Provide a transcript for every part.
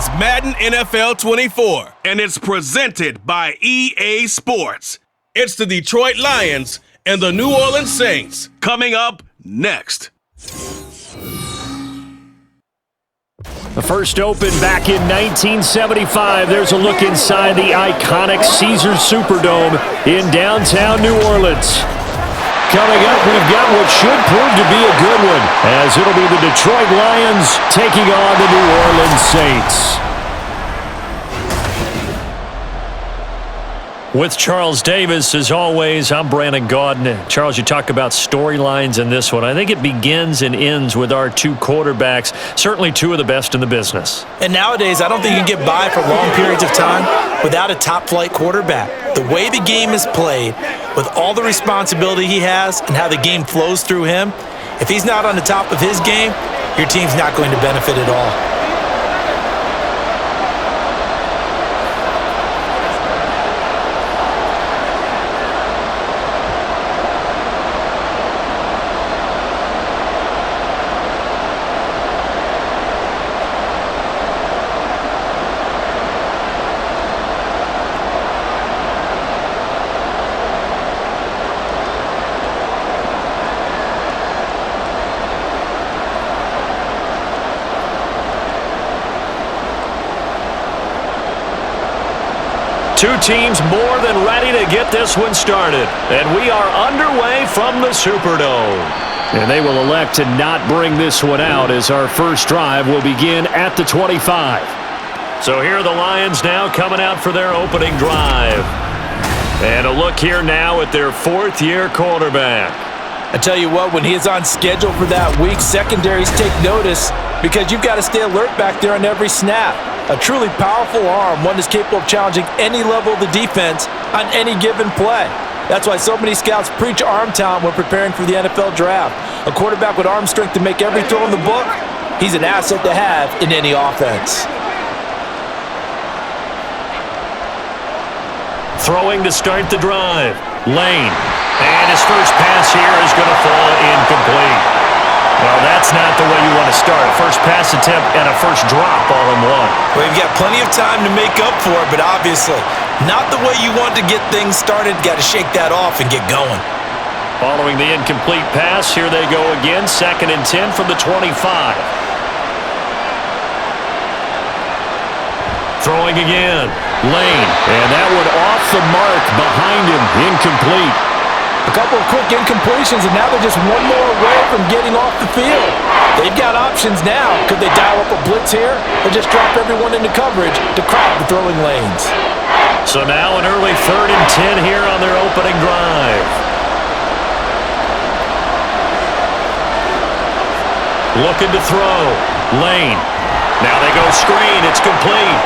is Madden NFL 24, and it's presented by EA Sports. It's the Detroit Lions and the New Orleans Saints coming up next. The first opened back in 1975. There's a look inside the iconic Caesars Superdome in downtown New Orleans. Coming up, we've got what should prove to be a good one, as it'll be the Detroit Lions taking on the New Orleans Saints. With Charles Davis, as always, I'm Brandon Gaudin. Charles, you talk about storylines in this one. I think it begins and ends with our two quarterbacks, certainly two of the best in the business. And nowadays, I don't think you can get by for long periods of time without a top-flight quarterback. The way the game is played, with all the responsibility he has and how the game flows through him, if he's not on the top of his game, your team's not going to benefit at all. Two teams more than ready to get this one started. And we are underway from the Superdome. And they will elect to not bring this one out, as our first drive will begin at the 25. So here are the Lions now coming out for their opening drive. And a look here now at their fourth-year quarterback. I tell you what, when he is on schedule for that week, secondaries take notice because you've got to stay alert back there on every snap. A truly powerful arm, one that's capable of challenging any level of the defense on any given play. That's why so many scouts preach arm talent when preparing for the NFL draft. A quarterback with arm strength to make every throw in the book, he's an asset to have in any offense. Throwing to start the drive, Lane. And his first pass here is going to fall incomplete. Well, that's not the way you want to start. First pass attempt and a first drop all in one. Well, you've got plenty of time to make up for it, but obviously not the way you want to get things started. Got to shake that off and get going. Following the incomplete pass, here they go again. 2nd and 10 from the 25. Throwing again. Lane. And that one off the mark behind him. Incomplete. A couple of quick incompletions, and now they're just one more away from getting off the field. They've got options now. Could they dial up a blitz here or just drop everyone into coverage to crowd the throwing lanes? So now an early 3rd and 10 here on their opening drive. Looking to throw. Lane. Now they go screen. It's complete.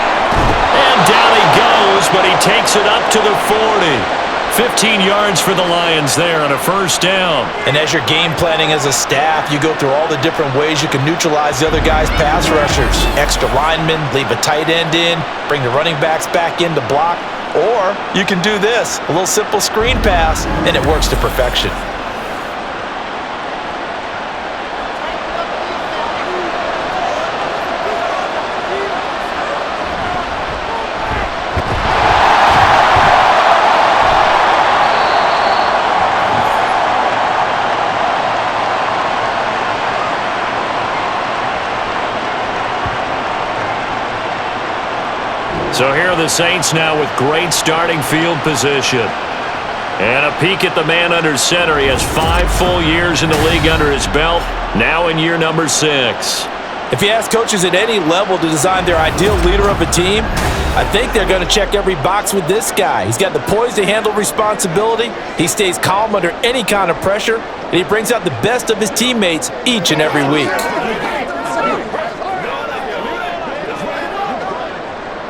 And down he goes, but he takes it up to the 40. 15 yards for the Lions there on a first down. And as you're game planning as a staff, you go through all the different ways you can neutralize the other guy's pass rushers. Extra linemen, leave a tight end in, bring the running backs back in to block. Or you can do this, a little simple screen pass, and it works to perfection. So here are the Saints now with great starting field position. And a peek at the man under center. He has 5 full years in the league under his belt, now in year number 6. If you ask coaches at any level to design their ideal leader of a team, I think they're going to check every box with this guy. He's got the poise to handle responsibility. He stays calm under any kind of pressure, and he brings out the best of his teammates each and every week.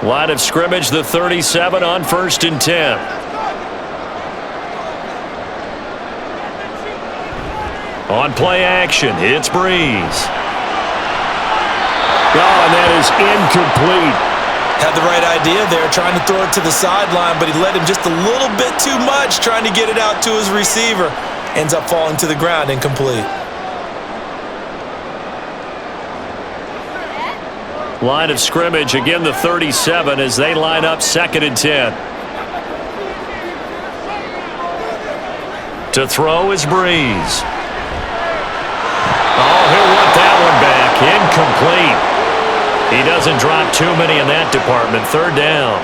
Line of scrimmage, the 37 on 1st and 10. On play action, it's Breeze. Oh, and that is incomplete. Had the right idea there, trying to throw it to the sideline, but he led him just a little bit too much, trying to get it out to his receiver. Ends up falling to the ground, incomplete. Line of scrimmage, again the 37 as they line up 2nd and 10. To throw is Breeze. Oh, he'll want that one back. Incomplete. He doesn't drop too many in that department. 3rd down.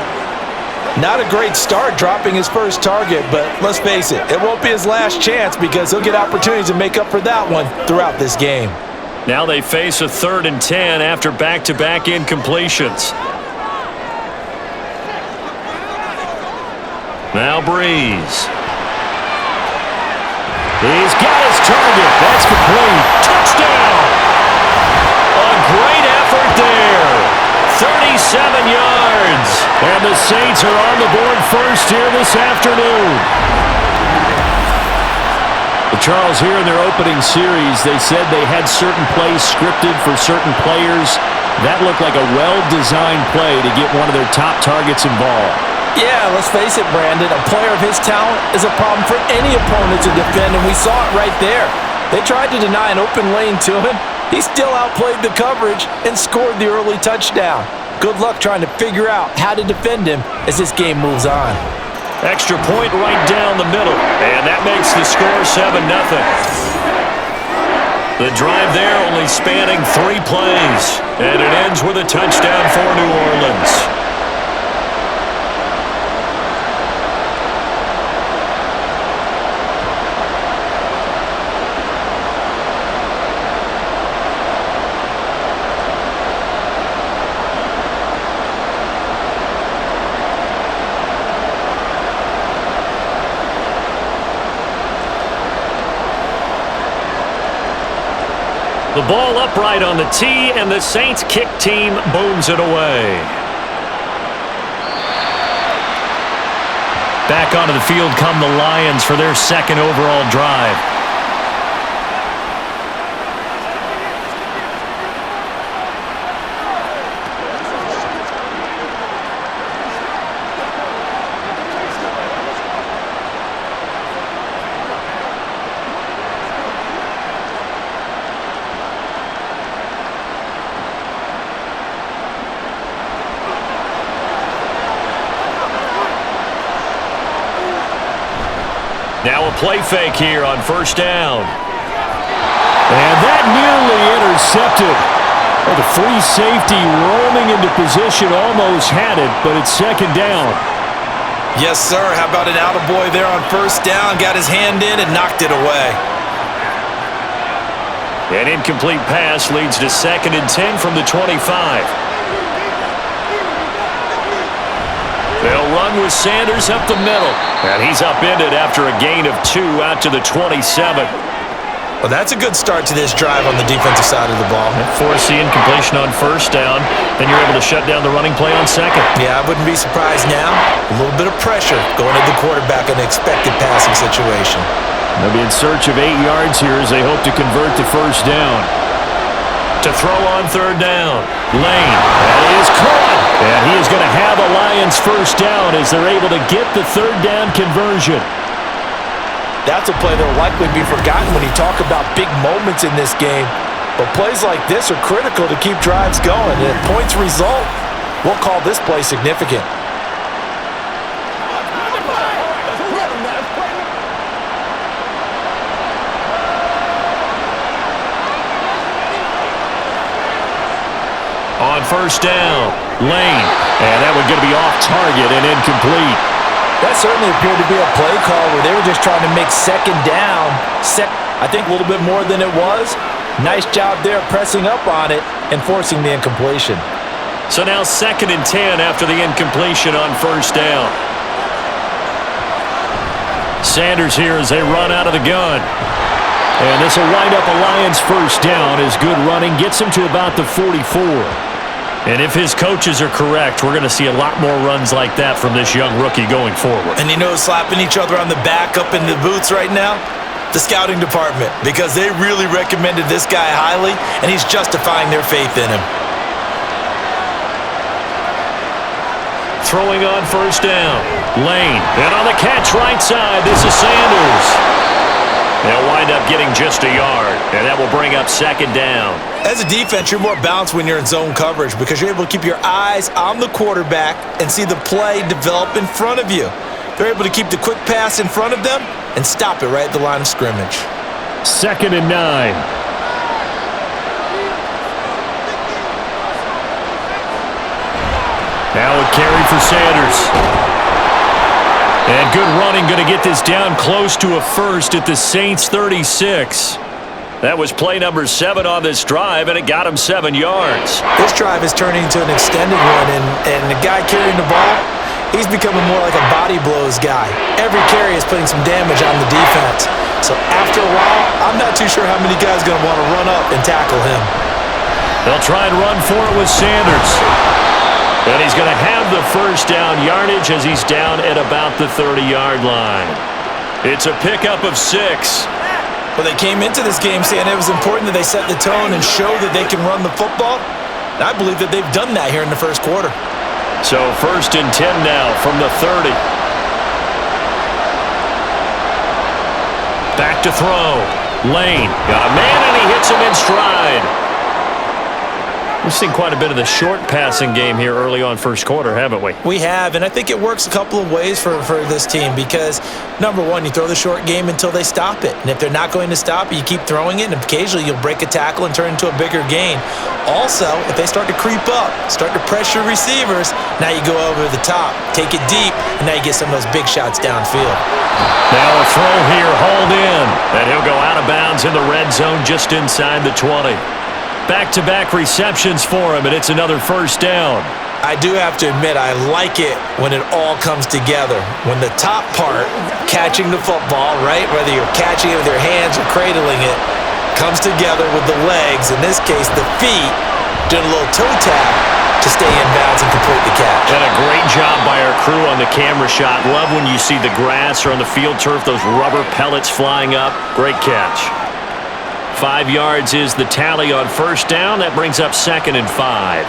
Not a great start dropping his first target, but let's face it, it won't be his last chance because he'll get opportunities to make up for that one throughout this game. Now they face a 3rd and 10 after back-to-back incompletions. Now Breeze. He's got his target. That's complete. Touchdown! A great effort there. 37 yards. And the Saints are on the board first here this afternoon. Charles, here in their opening series, they said they had certain plays scripted for certain players. That looked like a well-designed play to get one of their top targets involved. Yeah, let's face it, Brandon. A player of his talent is a problem for any opponent to defend, and we saw it right there. They tried to deny an open lane to him. He still outplayed the coverage and scored the early touchdown. Good luck trying to figure out how to defend him as this game moves on. Extra point right down the middle, and that makes the score 7-0. The drive there only spanning 3 plays, and it ends with a touchdown for New Orleans. The ball upright on the tee, and the Saints kick team booms it away. Back onto the field come the Lions for their 2nd overall drive. Now a play fake here on 1st down. And that nearly intercepted. Well, the free safety roaming into position almost had it, but it's 2nd down. Yes, sir. How about an attaboy there on 1st down? Got his hand in and knocked it away. An incomplete pass leads to 2nd and 10 from the 25. They'll run with Sanders up the middle. And he's upended after a gain of 2 out to the 27. Well, that's a good start to this drive on the defensive side of the ball. Force the incompletion on 1st down. Then you're able to shut down the running play on 2nd. Yeah, I wouldn't be surprised now. A little bit of pressure going at the quarterback in an expected passing situation. They'll be in search of 8 yards here as they hope to convert the 1st down. To throw on 3rd down. Lane. That is caught. And he is going to have a Lions 1st down as they're able to get the 3rd down conversion. That's a play that will likely be forgotten when you talk about big moments in this game. But plays like this are critical to keep drives going. And if points result, we'll call this play significant. On 1st down, Lane. And that one going to be off target and incomplete. That certainly appeared to be a play call where they were just trying to make 2nd down. I think a little bit more than it was. Nice job there pressing up on it and forcing the incompletion. So now 2nd and 10 after the incompletion on 1st down. Sanders here as they run out of the gun. And this will wind up a Lions 1st down as good running gets him to about the 44. And if his coaches are correct, we're going to see a lot more runs like that from this young rookie going forward. And you know who's slapping each other on the back up in the boots right now? The scouting department, because they really recommended this guy highly, and he's justifying their faith in him. Throwing on 1st down. Lane. And on the catch right side, this is Sanders. They'll wind up getting just a yard, and that will bring up second down. As a defense, you're more balanced when you're in zone coverage because you're able to keep your eyes on the quarterback and see the play develop in front of you. They're able to keep the quick pass in front of them and stop it right at the line of scrimmage. 2nd and 9. Now a carry for Sanders. And good running, going to get this down close to a first at the Saints 36. That was play number 7 on this drive, and it got him 7 yards. This drive is turning into an extended one, and the guy carrying the ball, he's becoming more like a body blows guy. Every carry is putting some damage on the defense. So after a while, I'm not too sure how many guys are going to want to run up and tackle him. They'll try and run for it with Sanders. And he's going to have the first down yardage as he's down at about the 30-yard line. It's a pickup of 6. Well, they came into this game saying it was important that they set the tone and show that they can run the football. And I believe that they've done that here in the first quarter. So 1st and 10 now from the 30. Back to throw. Lane got a man, and he hits him in stride. We've seen quite a bit of the short passing game here early on first quarter, haven't we? We have, and I think it works a couple of ways for this team because, number one, you throw the short game until they stop it. And if they're not going to stop it, you keep throwing it, and occasionally you'll break a tackle and turn into a bigger gain. Also, if they start to creep up, start to pressure receivers, now you go over the top, take it deep, and now you get some of those big shots downfield. Now a throw here, hauled in, and he'll go out of bounds in the red zone just inside the 20. Back-to-back receptions for him, and it's another first down. I do have to admit, I like it when it all comes together. When the top part, catching the football, right, whether you're catching it with your hands or cradling it, comes together with the legs, in this case the feet, doing a little toe tap to stay in bounds and complete the catch. And a great job by our crew on the camera shot. Love when you see the grass or on the field turf, those rubber pellets flying up. Great catch. 5 yards is the tally on first down. That brings up 2nd and 5.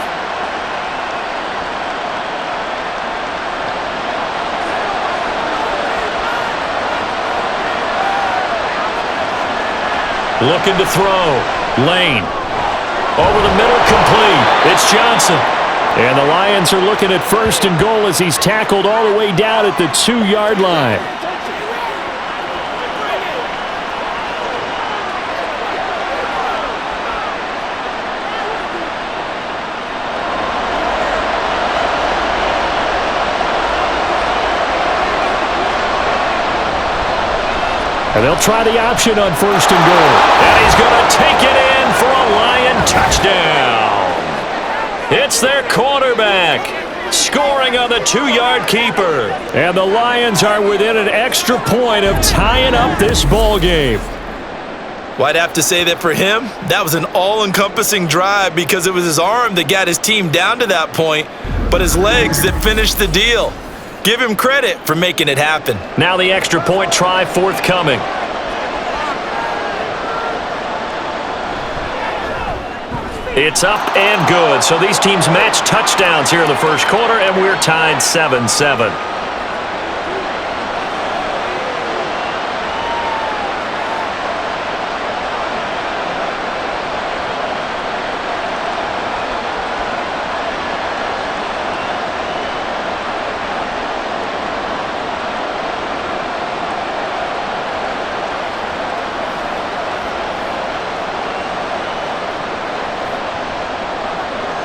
Looking to throw. Lane. Over the middle, complete. It's Johnson. And the Lions are looking at 1st and goal as he's tackled all the way down at the 2-yard line. And they'll try the option on 1st and goal. And he's going to take it in for a Lion touchdown. It's their quarterback scoring on the 2-yard keeper. And the Lions are within an extra point of tying up this ball game. Well, I'd have to say that for him, that was an all-encompassing drive because it was his arm that got his team down to that point, but his legs that finished the deal. Give him credit for making it happen. Now the extra point try forthcoming. It's up and good. So these teams match touchdowns here in the first quarter, and we're tied 7-7.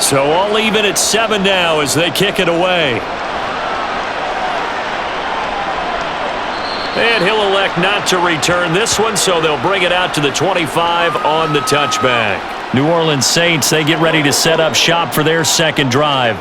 So all even at 7 now as they kick it away. And he'll elect not to return this one, so they'll bring it out to the 25 on the touchback. New Orleans Saints, they get ready to set up shop for their second drive.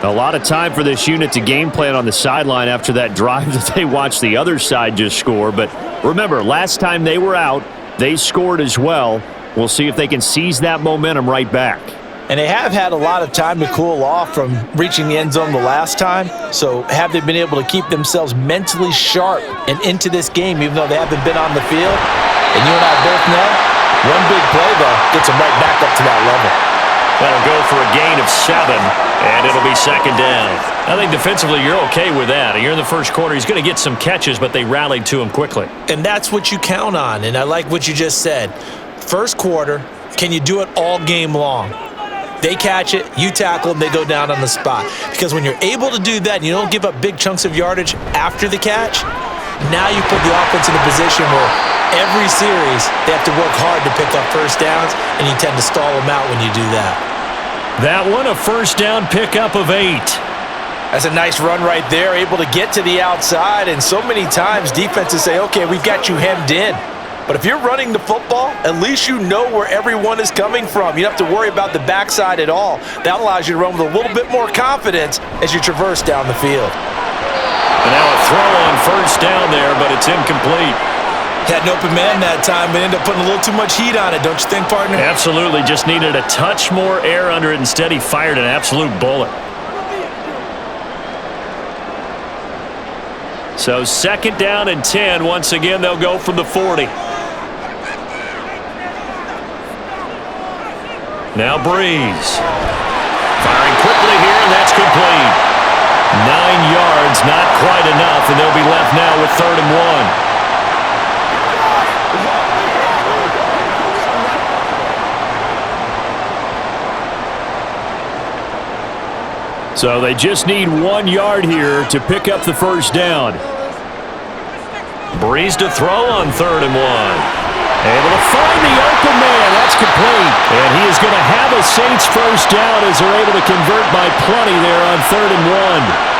A lot of time for this unit to game plan on the sideline after that drive that they watched the other side just score. But remember, last time they were out, they scored as well. We'll see if they can seize that momentum right back. And they have had a lot of time to cool off from reaching the end zone the last time. So have they been able to keep themselves mentally sharp and into this game, even though they haven't been on the field? And you and I both know, one big play, though, gets them right back up to that level. That'll go for a gain of 7, and it'll be second down. I think defensively you're okay with that. You're in the first quarter. He's going to get some catches, but they rallied to him quickly. And that's what you count on, and I like what you just said. First quarter, can you do it all game long? They catch it, you tackle them, they go down on the spot. Because when you're able to do that and you don't give up big chunks of yardage after the catch, now you put the offense in a position where every series they have to work hard to pick up first downs, and you tend to stall them out when you do that. That one, a first down pickup of 8. That's a nice run right there, able to get to the outside, and so many times defenses say, okay, we've got you hemmed in. But if you're running the football, at least you know where everyone is coming from. You don't have to worry about the backside at all. That allows you to run with a little bit more confidence as you traverse down the field. And now a throw on first down there, but it's incomplete. Had an open man that time, but ended up putting a little too much heat on it, don't you think, partner? Absolutely. Just needed a touch more air under it. Instead, he fired an absolute bullet. So second down and 10. Once again, they'll go from the 40. Now Breeze. Firing quickly here, and that's complete. 9 yards, not quite enough, and they'll be left now with 3rd and 1. So they just need 1 yard here to pick up the first down. Breeze to throw on 3rd and 1. Able to find the open man. That's complete. And he is going to have a Saints first down as they're able to convert by plenty there on 3rd and 1.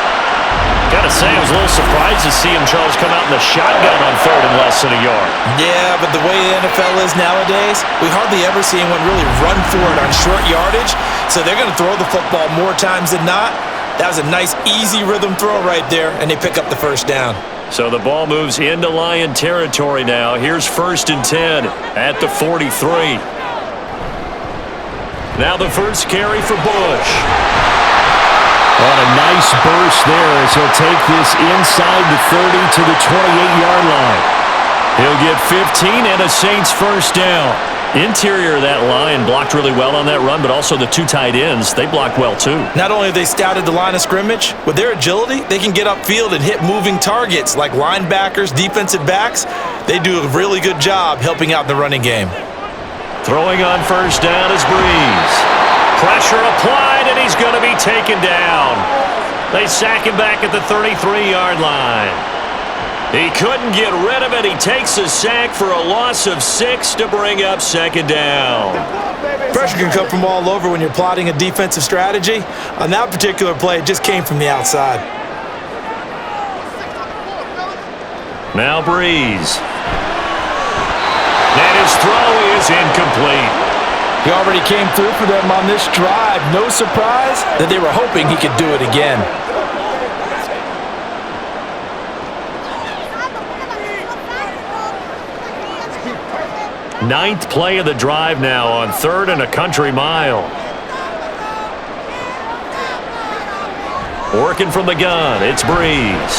Got to say, I was a little surprised to see him, Charles, come out in the shotgun on 3rd and less than a yard. Yeah, but the way the NFL is nowadays, we hardly ever see anyone really run for it on short yardage. So they're going to throw the football more times than not. That was a nice, easy rhythm throw right there, and they pick up the first down. So the ball moves into Lion territory now. Here's 1st and 10 at the 43. Now the first carry for Bush. On a nice burst there as he'll take this inside the 30 to the 28-yard line. He'll get 15 and a Saints first down. Interior of that line blocked really well on that run, but also the 2 tight ends, they blocked well too. Not only have they scouted the line of scrimmage, with their agility, they can get upfield and hit moving targets like linebackers, defensive backs. They do a really good job helping out in the running game. Throwing on first down is Breeze. Pressure applied, and he's going to be taken down. They sack him back at the 33-yard line. He couldn't get rid of it. He takes a sack for a loss of 6 to bring up second down. Pressure can come from all over when you're plotting a defensive strategy. On that particular play, it just came from the outside. Now Breeze. And his throw is incomplete. He already came through for them on this drive. No surprise that they were hoping he could do it again. 9th play of the drive now on 3rd and a country mile. Working from the gun, it's Breeze.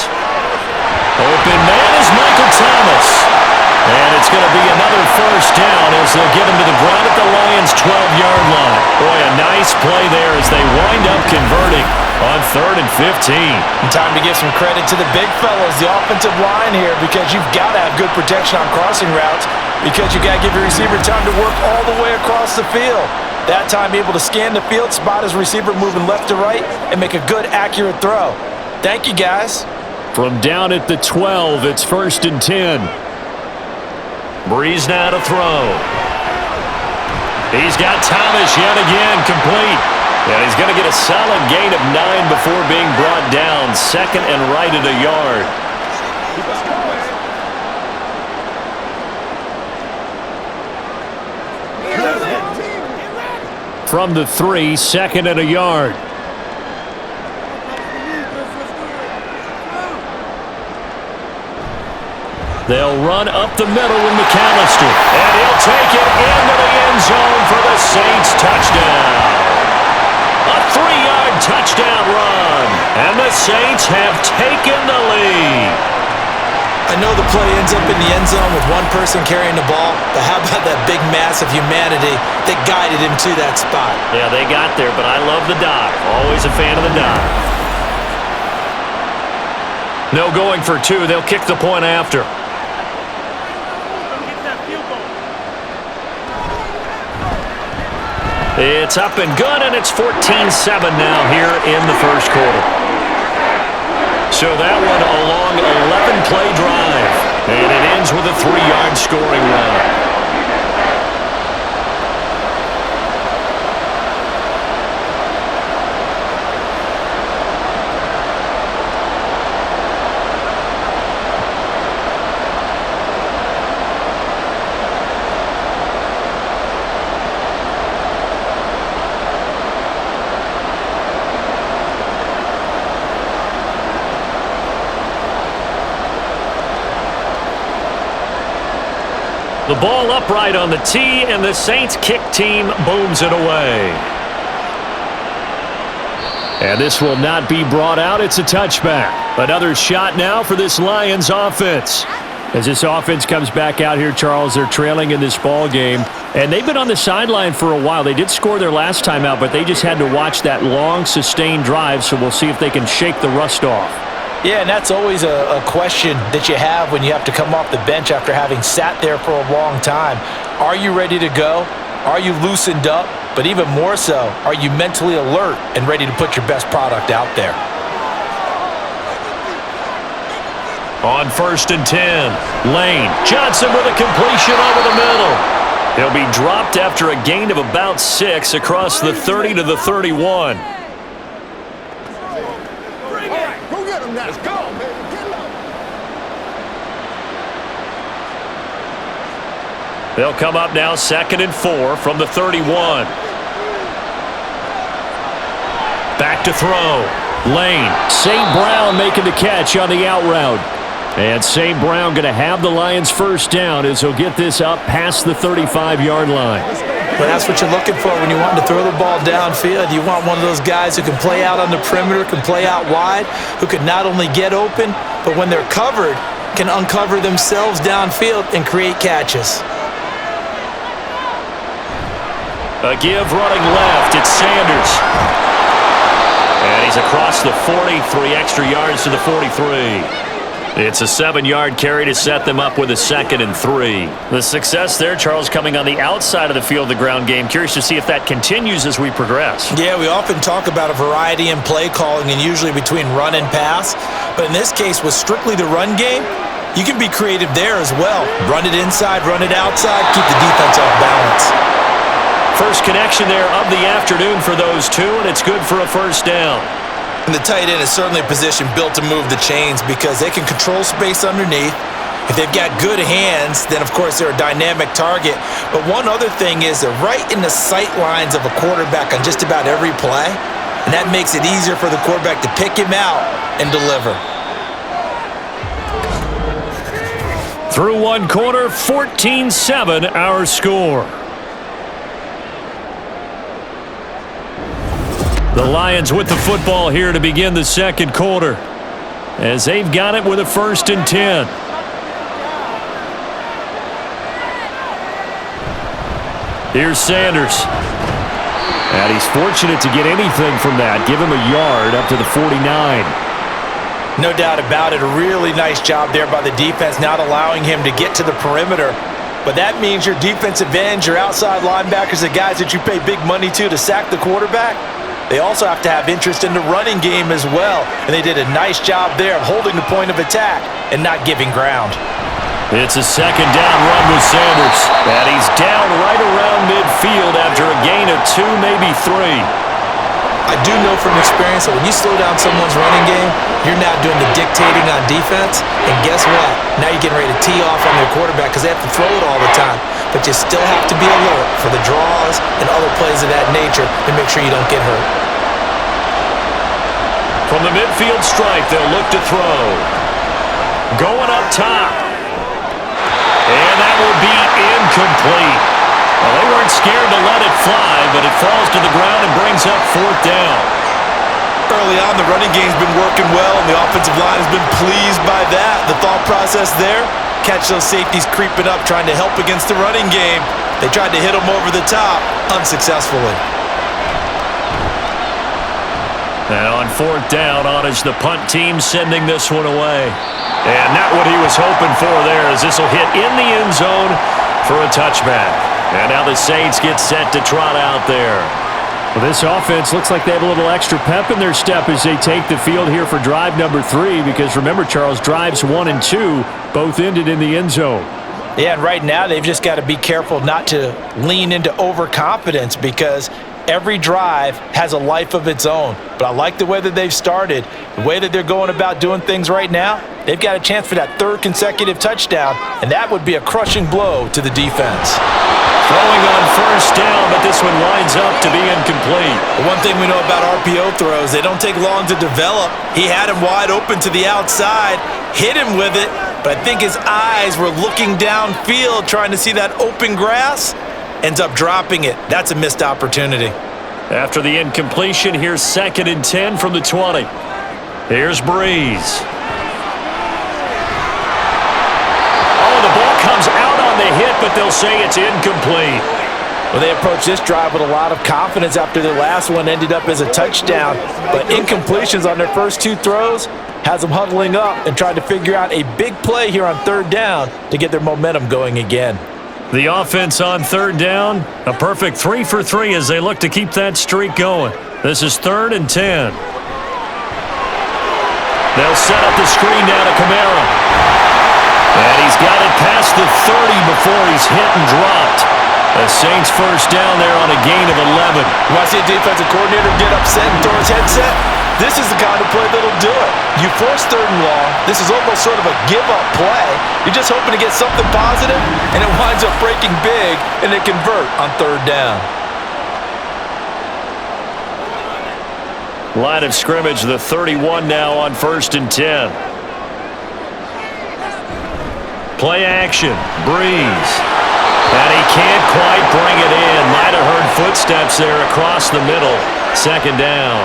Open man is Michael Thomas. And it's going to be another first down as they'll get him to the ground at the Lions' 12-yard line. Boy, a nice play there as they wind up converting on 3rd and 15. And time to give some credit to the big fellas, the offensive line here, because you've got to have good protection on crossing routes, because you got to give your receiver time to work all the way across the field. That time able to scan the field, spot his receiver moving left to right, and make a good, accurate throw. Thank you, guys. From down at the 12, it's 1st and 10. Breeze now to throw. He's got Thomas yet again, complete. And he's going to get a solid gain of 9 before being brought down. 2nd and right at a yard. From the 3, 2nd and a yard. They'll run up the middle with McAllister. And he'll take it into the end zone for the Saints touchdown. A 3-yard touchdown run. And the Saints have taken the lead. I know the play ends up in the end zone with one person carrying the ball, but how about that big mass of humanity that guided him to that spot? Yeah, they got there, but I love the dive. Always a fan of the dive. No going for two. They'll kick the point after. It's up and good, and it's 14-7 now here in the first quarter. So that one a long 11-play drive, and it ends with a 3-yard scoring run. The ball upright on the tee, and the Saints kick team booms it away. And this will not be brought out. It's a touchback. Another shot now for this Lions offense. As this offense comes back out here, Charles, they're trailing in this ball game. And they've been on the sideline for a while. They did score their last time out, but they just had to watch that long, sustained drive, so we'll see if they can shake the rust off. Yeah, and that's always a question that you have when you have to come off the bench after having sat there for a long time. Are you ready to go? Are you loosened up? But even more so, are you mentally alert and ready to put your best product out there? On 1st and 10, Lane. Johnson with a completion over the middle. He'll be dropped after a gain of about 6 across the 30 to the 31. Let's go, baby. Get low. They'll come up now 2nd and 4 from the 31. Back to throw. Lane. St. Brown making the catch on the out route. And St. Brown going to have the Lions first down as he'll get this up past the 35-yard line. Well, that's what you're looking for when you want to throw the ball downfield. You want one of those guys who can play out on the perimeter, can play out wide, who can not only get open, but when they're covered, can uncover themselves downfield and create catches. A give running left. It's Sanders. And he's across the 40, 3 extra yards to the 43. It's a 7-yard carry to set them up with a 2nd and 3. The success there, Charles, coming on the outside of the field, the ground game. Curious to see if that continues as we progress. Yeah, we often talk about a variety in play calling and usually between run and pass. But in this case, with strictly the run game, you can be creative there as well. Run it inside, run it outside, keep the defense off balance. First connection there of the afternoon for those two, and it's good for a first down. And the tight end is certainly a position built to move the chains because they can control space underneath. If they've got good hands, then of course they're a dynamic target. But one other thing is they're right in the sight lines of a quarterback on just about every play. And that makes it easier for the quarterback to pick him out and deliver. Through one quarter, 14-7 our score. The Lions with the football here to begin the second quarter as they've got it with a 1st and 10. Here's Sanders. And he's fortunate to get anything from that. Give him a yard up to the 49. No doubt about it. A really nice job there by the defense, not allowing him to get to the perimeter. But that means your defensive ends, your outside linebackers, the guys that you pay big money to sack the quarterback, they also have to have interest in the running game as well. And they did a nice job there of holding the point of attack and not giving ground. It's a 2nd down run with Sanders. And he's down right around midfield after a gain of 2, maybe 3. I do know from experience that when you slow down someone's running game, you're now doing the dictating on defense. And guess what? Now you're getting ready to tee off on their quarterback because they have to throw it all the time. But you still have to be alert for the draws and other plays of that nature to make sure you don't get hurt. From the midfield stripe, they'll look to throw. Going up top. And that will be incomplete. Well, they weren't scared to let it fly, but it falls to the ground and brings up 4th down. Early on, the running game's been working well, and the offensive line has been pleased by that. The thought process there, catch those safeties creeping up, trying to help against the running game. They tried to hit them over the top, unsuccessfully. And on fourth down, on is the punt team sending this one away. And not what he was hoping for there, as this will hit in the end zone for a touchback. And now the Saints get set to trot out there. Well, this offense looks like they have a little extra pep in their step as they take the field here for drive number 3, because remember, Charles, drives 1 and 2 both ended in the end zone. Yeah, and right now they've just got to be careful not to lean into overconfidence, because every drive has a life of its own. But I like the way that they've started, the way that they're going about doing things right now. They've got a chance for that 3rd consecutive touchdown, and that would be a crushing blow to the defense. Throwing on first down, but this one winds up to be incomplete. One thing we know about RPO throws, they don't take long to develop. He had him wide open to the outside, hit him with it, but I think his eyes were looking downfield trying to see that open grass. Ends up dropping it. That's a missed opportunity. After the incompletion, here's 2nd and 10 from the 20. Here's Breeze. Oh, the ball comes out on the hit, but they'll say it's incomplete. Well, they approached this drive with a lot of confidence after their last one ended up as a touchdown. But incompletions on their first 2 throws has them huddling up and trying to figure out a big play here on 3rd down to get their momentum going again. The offense on 3rd down, a perfect 3 for 3 as they look to keep that streak going. This is 3rd and 10. They'll set up the screen now to Kamara. And he's got it past the 30 before he's hit and dropped. The Saints first down there on a gain of 11. You want to see a defensive coordinator get upset and throw his headset? This is the kind of play that'll do it. You force 3rd and long. This is almost sort of a give-up play. You're just hoping to get something positive, and it winds up breaking big, and they convert on 3rd down. Line of scrimmage, the 31 now on 1st and 10. Play action, Breeze. And he can't quite bring it in. Might have heard footsteps there across the middle. 2nd down.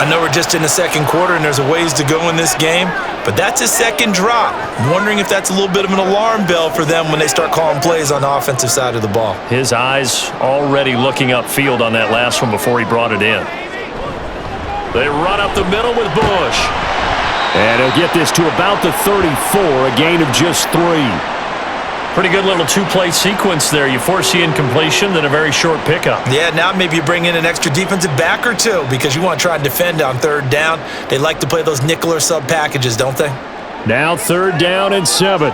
I know we're just in the 2nd quarter and there's a ways to go in this game, but that's a 2nd drop. I'm wondering if that's a little bit of an alarm bell for them when they start calling plays on the offensive side of the ball. His eyes already looking upfield on that last one before he brought it in. They run up the middle with Bush. And he'll get this to about the 34, a gain of just 3. Pretty good little 2-play sequence there. You force the incompletion, then a very short pickup. Yeah, now maybe you bring in an extra defensive back or 2 because you want to try and defend on 3rd down. They like to play those nickel or sub packages, don't they? Now 3rd down and 7.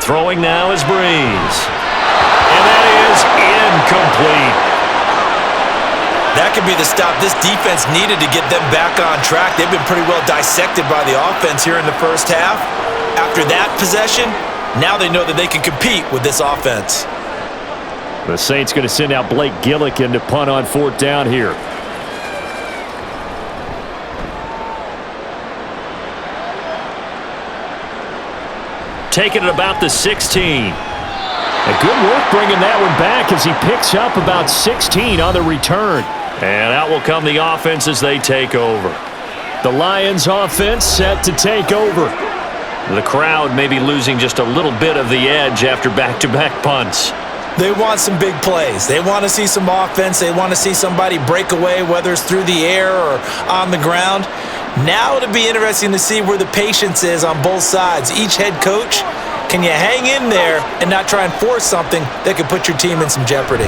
Throwing now is Breeze. And that is incomplete. That could be the stop this defense needed to get them back on track. They've been pretty well dissected by the offense here in the first half. After that possession, now they know that they can compete with this offense. The Saints going to send out Blake Gillikin to punt on 4th down here. Taking it about the 16. A good work bringing that one back as he picks up about 16 on the return. And out will come the offense as they take over. The Lions offense set to take over. The crowd may be losing just a little bit of the edge after back-to-back punts. They want some big plays. They want to see some offense. They want to see somebody break away, whether it's through the air or on the ground. Now it'll be interesting to see where the patience is on both sides. Each head coach, can you hang in there and not try and force something that could put your team in some jeopardy?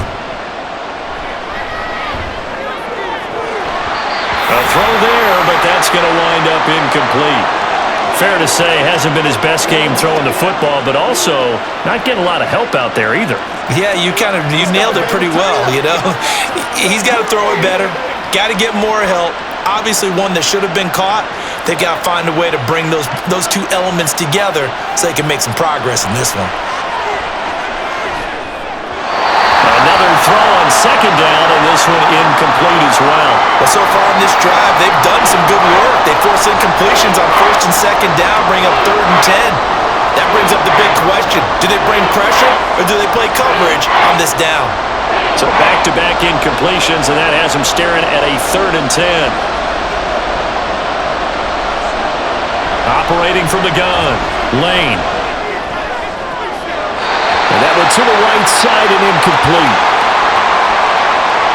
A throw there, but that's going to wind up incomplete. Fair to say, hasn't been his best game throwing the football, but also not getting a lot of help out there either. Yeah, you nailed it pretty well, you know. He's got to throw it better, got to get more help. Obviously one that should have been caught. They've got to find a way to bring those 2 elements together so they can make some progress in this one. Another throw on 2nd down, and this one incomplete as well. Well, so far in this drive, they've done some good work. They force incompletions on 1st and 2nd down, bring up 3rd and 10. That brings up the big question. Do they bring pressure, or do they play coverage on this down? So back-to-back incompletions, and that has them staring at a 3rd and 10. Operating from the gun, Lane. And that one to the right side and incomplete.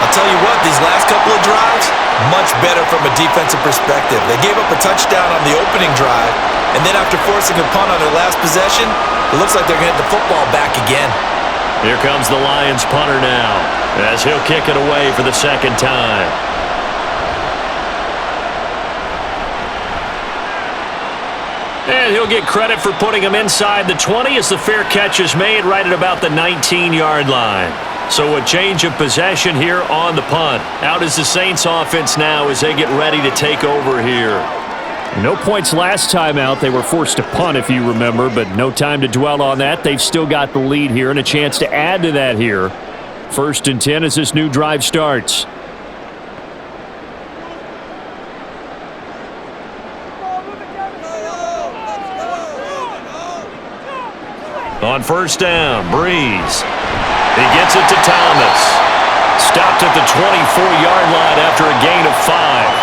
I'll tell you what, these last couple of drives, much better from a defensive perspective. They gave up a touchdown on the opening drive, and then after forcing a punt on their last possession, it looks like they're going to get the football back again. Here comes the Lions punter now, as he'll kick it away for the second time. And he'll get credit for putting him inside the 20 as the fair catch is made right at about the 19-yard line. So a change of possession here on the punt. Out is the Saints offense now as they get ready to take over here. No points last time out. They were forced to punt, if you remember, but no time to dwell on that. They've still got the lead here and a chance to add to that here. 1st and 10 as this new drive starts. On 1st down, Breeze. He gets it to Thomas. Stopped at the 24-yard line after a gain of 5.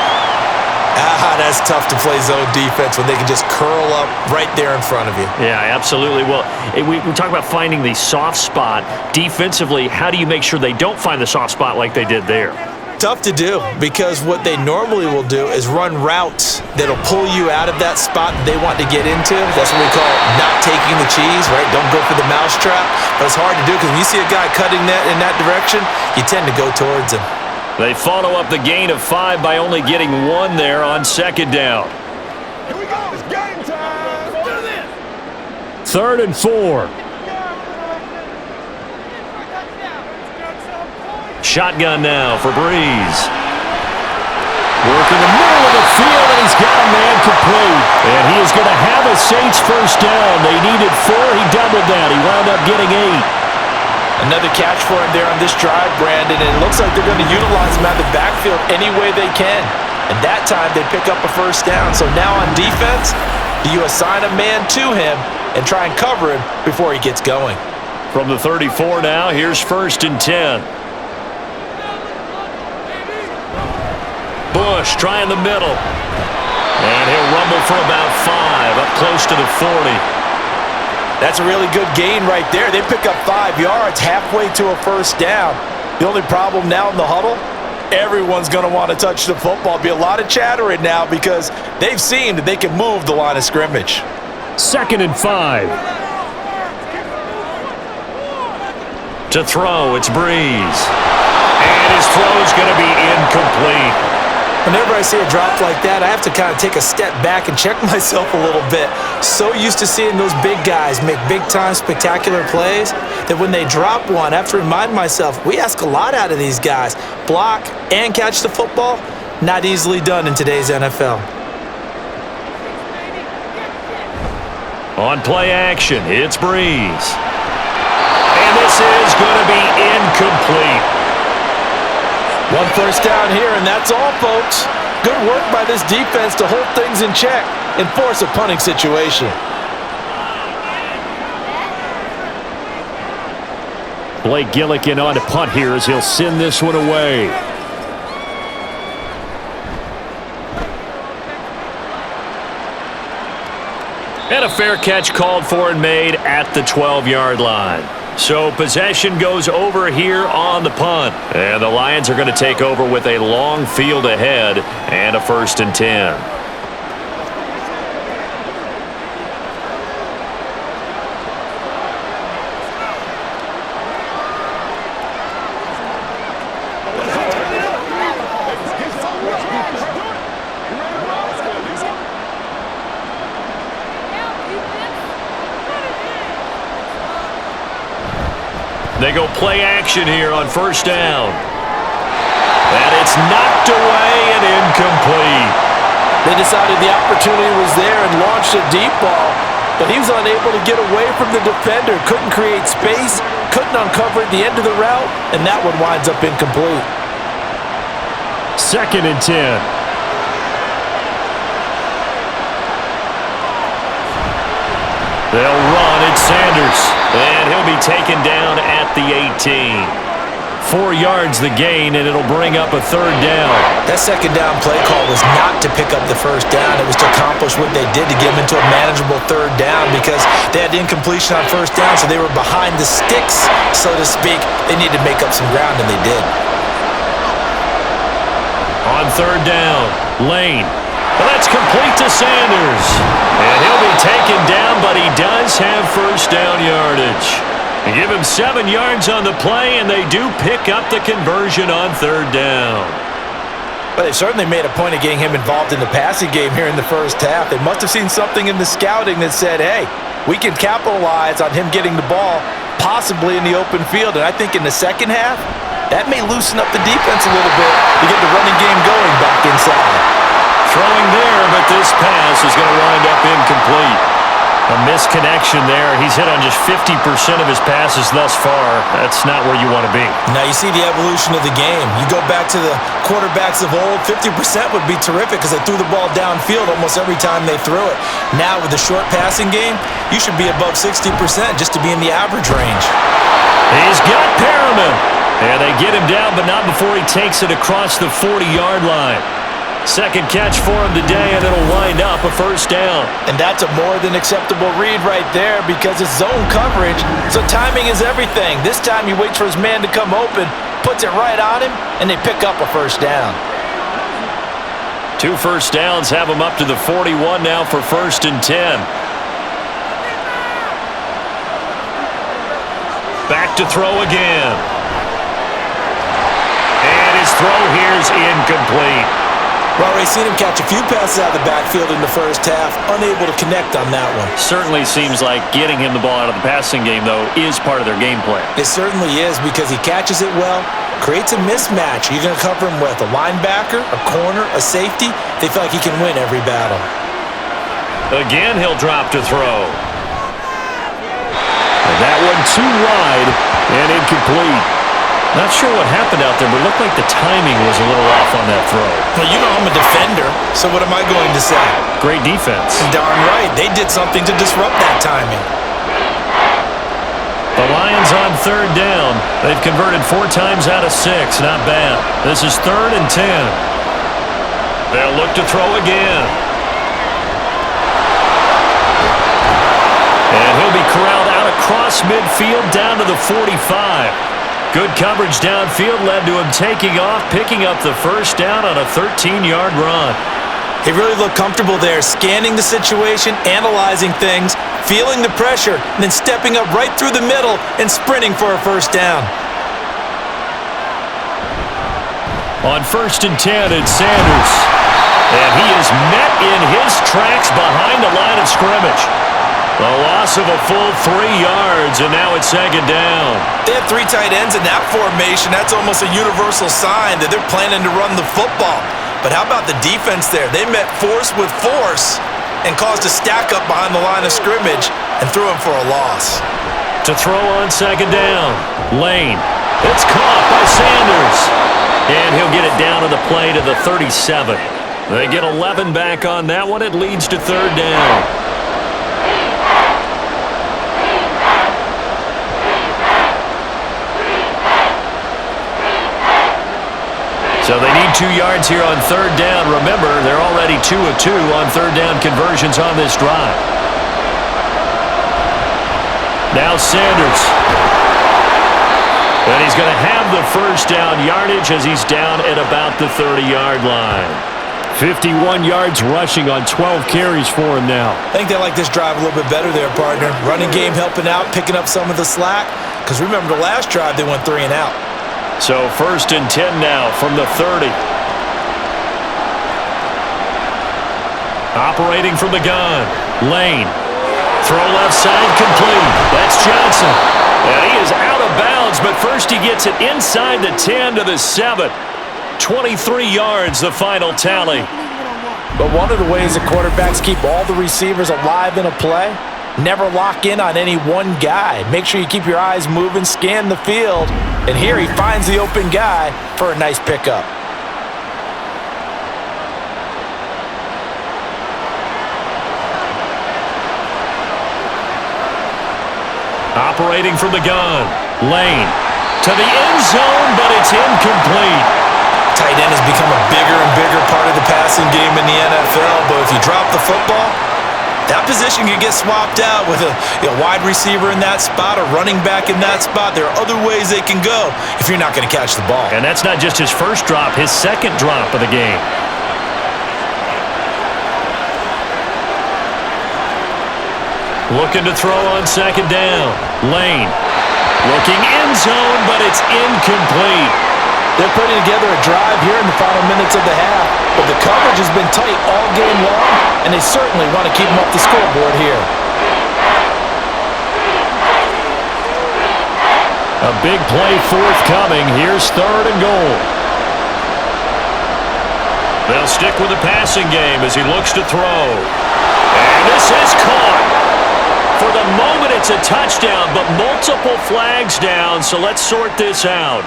That's tough to play zone defense when they can just curl up right there in front of you. Yeah, absolutely. Well, we talk about finding the soft spot. Defensively, how do you make sure they don't find the soft spot like they did there? Tough to do, because what they normally will do is run routes that'll pull you out of that spot that they want to get into. That's what we call not taking the cheese, right? Don't go for the mousetrap. But it's hard to do because when you see a guy cutting that in that direction, you tend to go towards him. They follow up the gain of 5 by only getting 1 there on 2nd down. Here we go. It's game time. Let's do this. 3rd and 4. Shotgun now for Breeze. Working the middle of the field, and he's got a man complete. And he is going to have a Saints 1st down. They needed 4. He doubled that. He wound up getting 8. Another catch for him there on this drive, Brandon, and it looks like they're going to utilize him out of the backfield any way they can. And that time, they pick up a 1st down. So now on defense, do you assign a man to him and try and cover him before he gets going? From the 34 now, here's 1st and 10. Bush trying the middle. And he'll rumble for about 5, up close to the 40. That's a really good gain right there. They pick up 5 yards halfway to a 1st down. The only problem now in the huddle, everyone's going to want to touch the football. Be a lot of chattering now because they've seen that they can move the line of scrimmage. 2nd and 5. To throw, it's Breeze. And his throw is going to be incomplete. Whenever I see a drop like that, I have to kind of take a step back and check myself a little bit. So used to seeing those big guys make big-time spectacular plays that when they drop one, I have to remind myself, we ask a lot out of these guys. Block and catch the football, not easily done in today's NFL. On play action, it's Breeze. And this is going to be incomplete. 1 1st down here, and that's all, folks. Good work by this defense to hold things in check and force a punting situation. Blake Gillikin on to punt here as he'll send this one away. And a fair catch called for and made at the 12-yard line. So possession goes over here on the punt. And the Lions are going to take over with a long field ahead and a 1st and 10. They go play action here on 1st down. And it's knocked away and incomplete. They decided the opportunity was there and launched a deep ball, but he was unable to get away from the defender, couldn't create space, couldn't uncover at the end of the route, and that one winds up incomplete. 2nd and 10. They'll run. It's Sanders. And he'll be taken down at the 18. 4 yards the gain, and it'll bring up a third down. That second down play call was not to pick up the first down. It was to accomplish what they did to get them into a manageable third down because they had incompletion on first down, so they were behind the sticks, so to speak. They needed to make up some ground, and they did. On third down, Lane. Well, that's complete to Sanders. And he'll be taken down, but he does have first down yardage. They give him 7 yards on the play, and they do pick up the conversion on third down. But they certainly made a point of getting him involved in the passing game here in the first half. They must have seen something in the scouting that said, hey, we can capitalize on him getting the ball, possibly in the open field. And I think in the second half, that may loosen up the defense a little bit to get the running game going back inside. Throwing there, but this pass is going to wind up incomplete. A misconnection there. He's hit on just 50% of his passes thus far. That's not where you want to be. Now you see the evolution of the game. You go back to the quarterbacks of old, 50% would be terrific because they threw the ball downfield almost every time they threw it. Now with the short passing game, you should be above 60% just to be in the average range. He's got Perriman. And they get him down, but not before he takes it across the 40-yard line. Second catch for him today, and it'll wind up a first down. And that's a more than acceptable read right there because it's zone coverage, so timing is everything. This time he waits for his man to come open, puts it right on him, and they pick up a first down. 2 first downs have him up to the 41 now for 1st and 10. Back to throw again. And his throw here's incomplete. Well, we've seen him catch a few passes out of the backfield in the first half, unable to connect on that one. Certainly seems like getting him the ball out of the passing game, though, is part of their game plan. It certainly is because he catches it well, creates a mismatch. You're going to cover him with a linebacker, a corner, a safety. They feel like he can win every battle. Again, he'll drop to throw. And that one too wide and incomplete. Not sure what happened out there, but it looked like the timing was a little off on that throw. Well, you know I'm a defender, so what am I going to say? Great defense. Darn right. They did something to disrupt that timing. The Lions on third down. They've converted 4 times out of 6. Not bad. This is 3rd and 10. They'll look to throw again. And he'll be corralled out across midfield down to the 45. Good coverage downfield led to him taking off, picking up the first down on a 13-yard run. He really looked comfortable there, scanning the situation, analyzing things, feeling the pressure, and then stepping up right through the middle and sprinting for a first down. On 1st and 10, it's Sanders. And he is met in his tracks behind the line of scrimmage. A loss of a full 3 yards, and now it's 2nd down. They have 3 tight ends in that formation. That's almost a universal sign that they're planning to run the football. But how about the defense there? They met force with force and caused a stack up behind the line of scrimmage and threw him for a loss. To throw on 2nd down, Lane. It's caught by Sanders. And he'll get it down to the play to the 37. They get 11 back on that one. It leads to 3rd down. So they need 2 yards here on 3rd down. Remember, they're already 2 of 2 on 3rd down conversions on this drive. Now Sanders. And he's going to have the first down yardage as he's down at about the 30-yard line. 51 yards rushing on 12 carries for him now. I think they like this drive a little bit better there, partner. Running game helping out, picking up some of the slack. Because remember, the last drive they went 3 and out. So 1st and 10 now from the 30. Operating from the gun. Lane. Throw left side complete. That's Johnson. And he is out of bounds, but first he gets it inside the 10 to the 7. 23 yards, the final tally. But one of the ways that quarterbacks keep all the receivers alive in a play, never lock in on any one guy. Make sure you keep your eyes moving, scan the field. And here he finds the open guy for a nice pickup. Operating from the gun. Lane. to the end zone, but it's incomplete. Tight end has become a bigger and bigger part of the passing game in the NFL, but if you drop the football, that position can get swapped out with a wide receiver in that spot, a running back in that spot. There are other ways they can go if you're not going to catch the ball. And that's not just his first drop, his second drop of the game. Looking to throw on second down. Lane. Looking end zone, but it's incomplete. They're putting together a drive here in the final minutes of the half, but the coverage has been tight all game long, and they certainly want to keep them up the scoreboard here. A big play forthcoming. Here's third and goal. They'll stick with the passing game as he looks to throw. And this is caught. For the moment, it's a touchdown, but multiple flags down, so let's sort this out.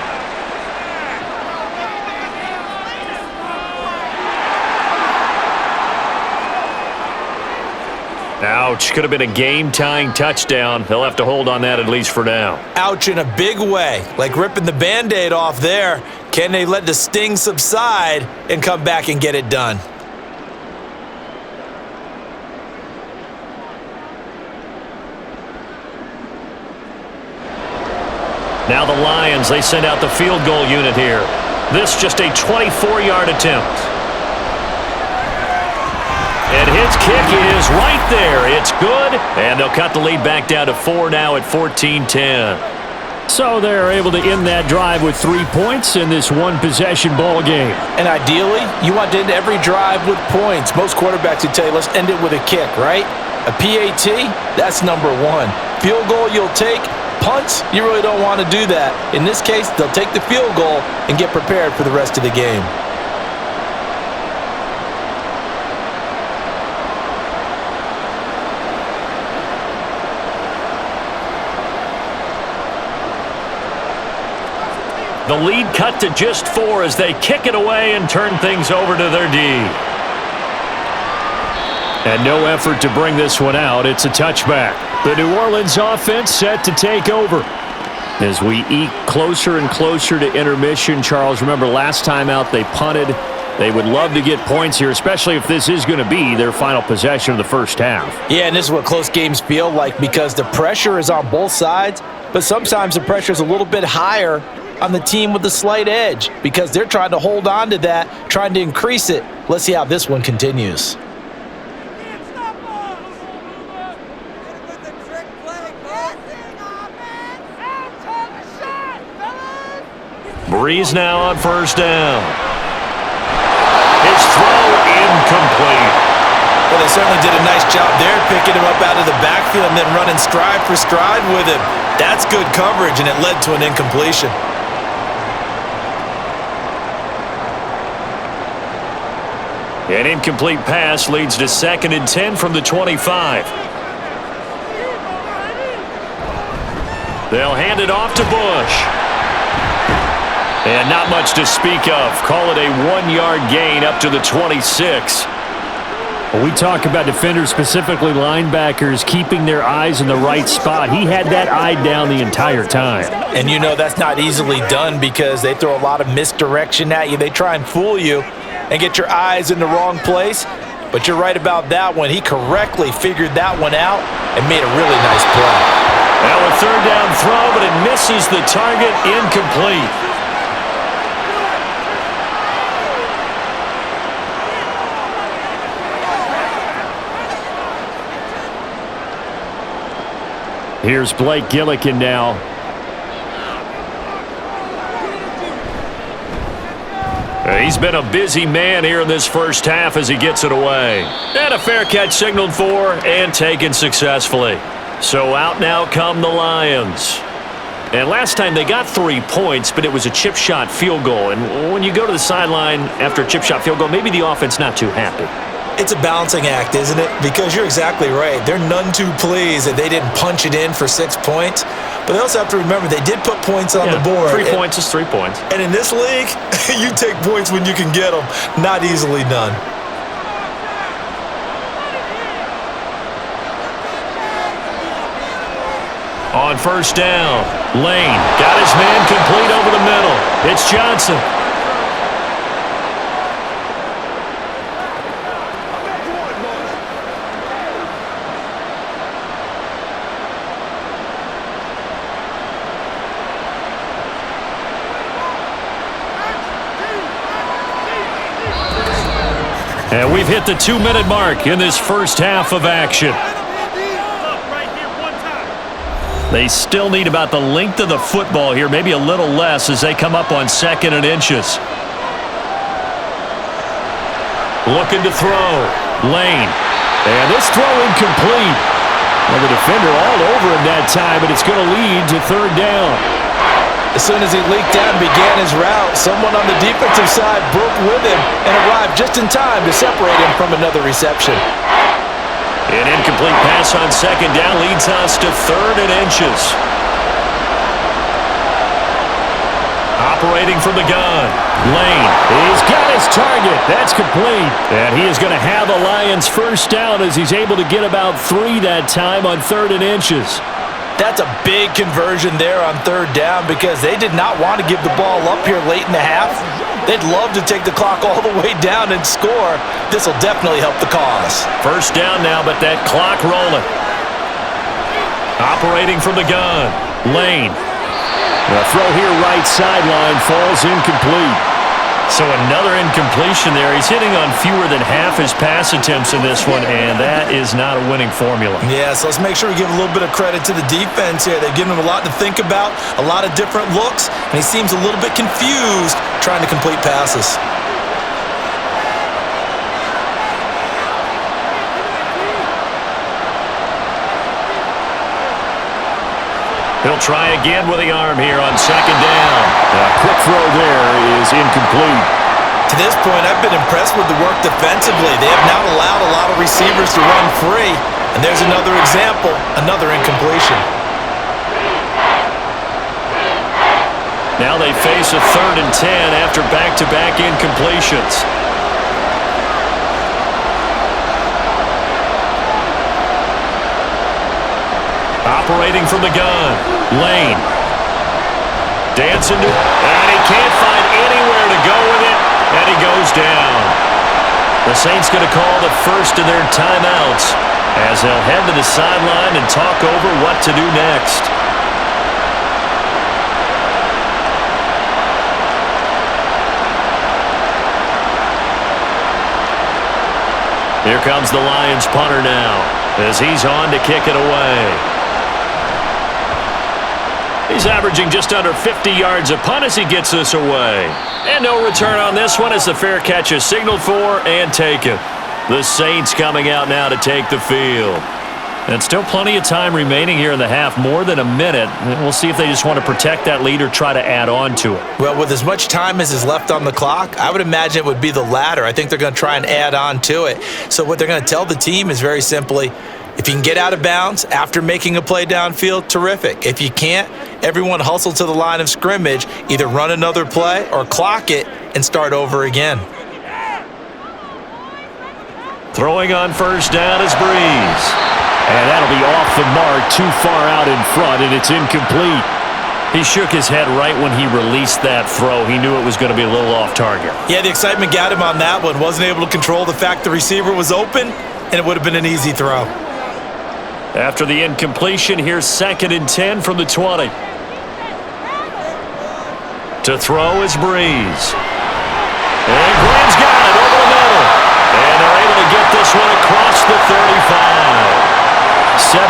Ouch. Could have been a game-tying touchdown. They'll have to hold on that at least for now. Ouch in a big way, like ripping the Band-Aid off there. Can they let the sting subside and come back and get it done? Now the Lions, they send out the field goal unit here. This just a 24-yard attempt. And his kick is right there. It's good, and they'll cut the lead back down to 4 now at 14-10. So they're able to end that drive with 3 points in this one-possession ball game. And ideally, you want to end every drive with points. Most quarterbacks would tell you, let's end it with a kick, right? A PAT, that's number one. Field goal you'll take. Punts, you really don't want to do that. In this case, they'll take the field goal and get prepared for the rest of the game. The lead cut to just 4 as they kick it away and turn things over to their D. And no effort to bring this one out. It's a touchback. The New Orleans offense set to take over. As we eke closer and closer to intermission, Charles, remember last time out they punted. They would love to get points here, especially if this is going to be their final possession of the first half. Yeah, and this is what close games feel like because the pressure is on both sides, but sometimes the pressure is a little bit higher on the team with the slight edge because they're trying to hold on to that, trying to increase it. Let's see how this one continues. Breeze now on first down. His throw incomplete. Well, they certainly did a nice job there picking him up out of the backfield and then running stride for stride with him. That's good coverage, and it led to an incompletion. An incomplete pass leads to 2nd and 10 from the 25. They'll hand it off to Bush. And not much to speak of. Call it a 1-yard gain up to the 26. When we talk about defenders, specifically linebackers, keeping their eyes in the right spot, he had that eye down the entire time. And you know that's not easily done because they throw a lot of misdirection at you. They try and fool you and get your eyes in the wrong place. But you're right about that one. He correctly figured that one out and made a really nice play. Now a third down throw, but it misses the target, incomplete. Here's Blake Gillikin now. He's been a busy man here in this first half as he gets it away. And a fair catch signaled for and taken successfully. So out now come the Lions. And last time they got 3 points, but it was a chip shot field goal. And when you go to the sideline after a chip shot field goal, maybe the offense not too happy. It's a balancing act, isn't it? Because you're exactly right. They're none too pleased that they didn't punch it in for 6 points. But they also have to remember they did put points on the board. 3 points is 3 points. And in this league, you take points when you can get them. Not easily done. On first down, Lane got his man complete over the middle. It's Johnson. And we've hit the 2-minute mark in this first half of action. They still need about the length of the football here, maybe a little less as they come up on 2nd and inches. Looking to throw. Lane. And this throw incomplete. Well, the defender all over him that time, but it's going to lead to 3rd down. As soon as he leaked out and began his route, someone on the defensive side broke with him and arrived just in time to separate him from another reception. An incomplete pass on 2nd down leads us to 3rd and inches. Operating from the gun. Lane. He's got his target. That's complete. And he is going to have the Lions first down as he's able to get about 3 that time on 3rd and inches. That's a big conversion there on 3rd down because they did not want to give the ball up here late in the half. They'd love to take the clock all the way down and score. This will definitely help the cause. First down now, but that clock rolling. Operating from the gun. Lane. The throw here right sideline falls incomplete. So another incompletion there. He's hitting on fewer than half his pass attempts in this one, and that is not a winning formula. Yeah, so let's make sure we give a little bit of credit to the defense here. They've given him a lot to think about, a lot of different looks, and he seems a little bit confused trying to complete passes. He'll try again with the arm here on 2nd down. A quick throw there is incomplete. To this point, I've been impressed with the work defensively. They have not allowed a lot of receivers to run free. And there's another example, another incompletion. Now they face a 3rd and 10 after back-to-back incompletions. Operating from the gun. Lane. Dancing to, and he can't find anywhere to go with it, and he goes down. The Saints going to call the first of their timeouts as they'll head to the sideline and talk over what to do next. Here comes the Lions punter now as he's on to kick it away. He's averaging just under 50 yards a punt as he gets this away. And no return on this one as the fair catch is signaled for and taken. The Saints coming out now to take the field. And still plenty of time remaining here in the half, more than a minute. And we'll see if they just want to protect that lead or try to add on to it. Well, with as much time as is left on the clock, I would imagine it would be the latter. I think they're going to try and add on to it. So what they're going to tell the team is very simply, if you can get out of bounds after making a play downfield, terrific. If you can't, everyone hustle to the line of scrimmage, either run another play or clock it and start over again. Throwing on first down is Breeze. And that'll be off the mark, too far out in front, and it's incomplete. He shook his head right when he released that throw. He knew it was going to be a little off target. Yeah, the excitement got him on that one. Wasn't able to control the fact the receiver was open, and it would have been an easy throw. After the incompletion, here's 2nd and 10 from the 20. To throw is Breeze. And Graham's got it over the middle. And they're able to get this one across the 35. 17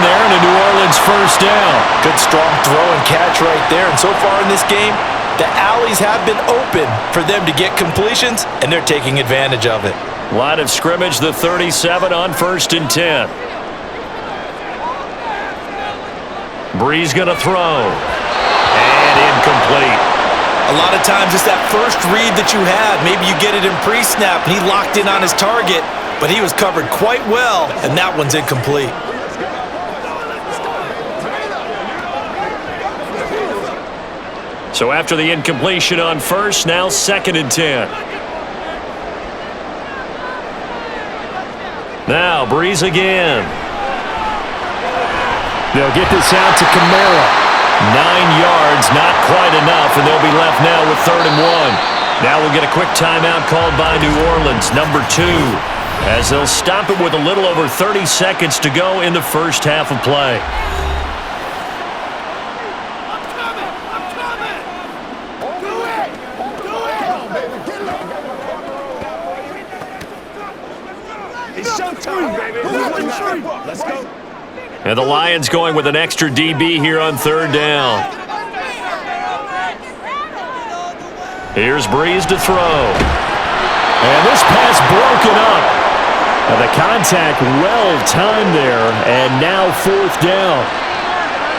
there and a New Orleans first down. Good strong throw and catch right there. And so far in this game, the alleys have been open for them to get completions, and they're taking advantage of it. Line of scrimmage, the 37 on 1st and 10. Breeze going to throw. And incomplete. A lot of times it's that first read that you have. Maybe you get it in pre-snap, and he locked in on his target, but he was covered quite well, and that one's incomplete. So after the incompletion on first, now 2nd and 10. Now Breeze again. They'll get this out to Kamara. 9 yards, not quite enough, and they'll be left now with 3rd and 1. Now we'll get a quick timeout called by New Orleans, number 2, as they'll stop it with a little over 30 seconds to go in the first half of play. Let's go. And the Lions going with an extra DB here on 3rd down. Here's Breeze to throw. And this pass broken up. And the contact well-timed there, and now 4th down.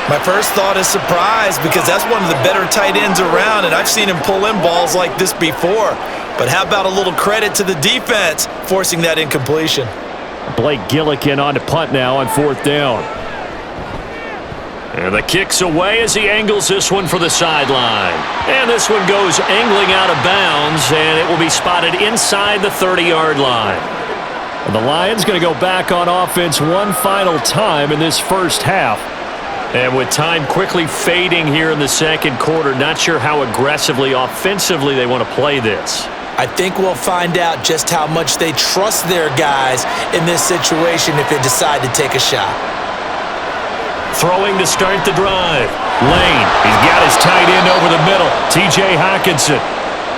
My first thought is surprise because that's one of the better tight ends around, and I've seen him pull in balls like this before. But how about a little credit to the defense forcing that incompletion? Blake Gillikin on to punt now on 4th down. And the kick's away as he angles this one for the sideline. And this one goes angling out of bounds, and it will be spotted inside the 30-yard line. And the Lions going to go back on offense one final time in this first half. And with time quickly fading here in the second quarter, not sure how aggressively, offensively they want to play this. I think we'll find out just how much they trust their guys in this situation if they decide to take a shot. Throwing to start the drive. Lane, he's got his tight end over the middle. T.J. Hockenson.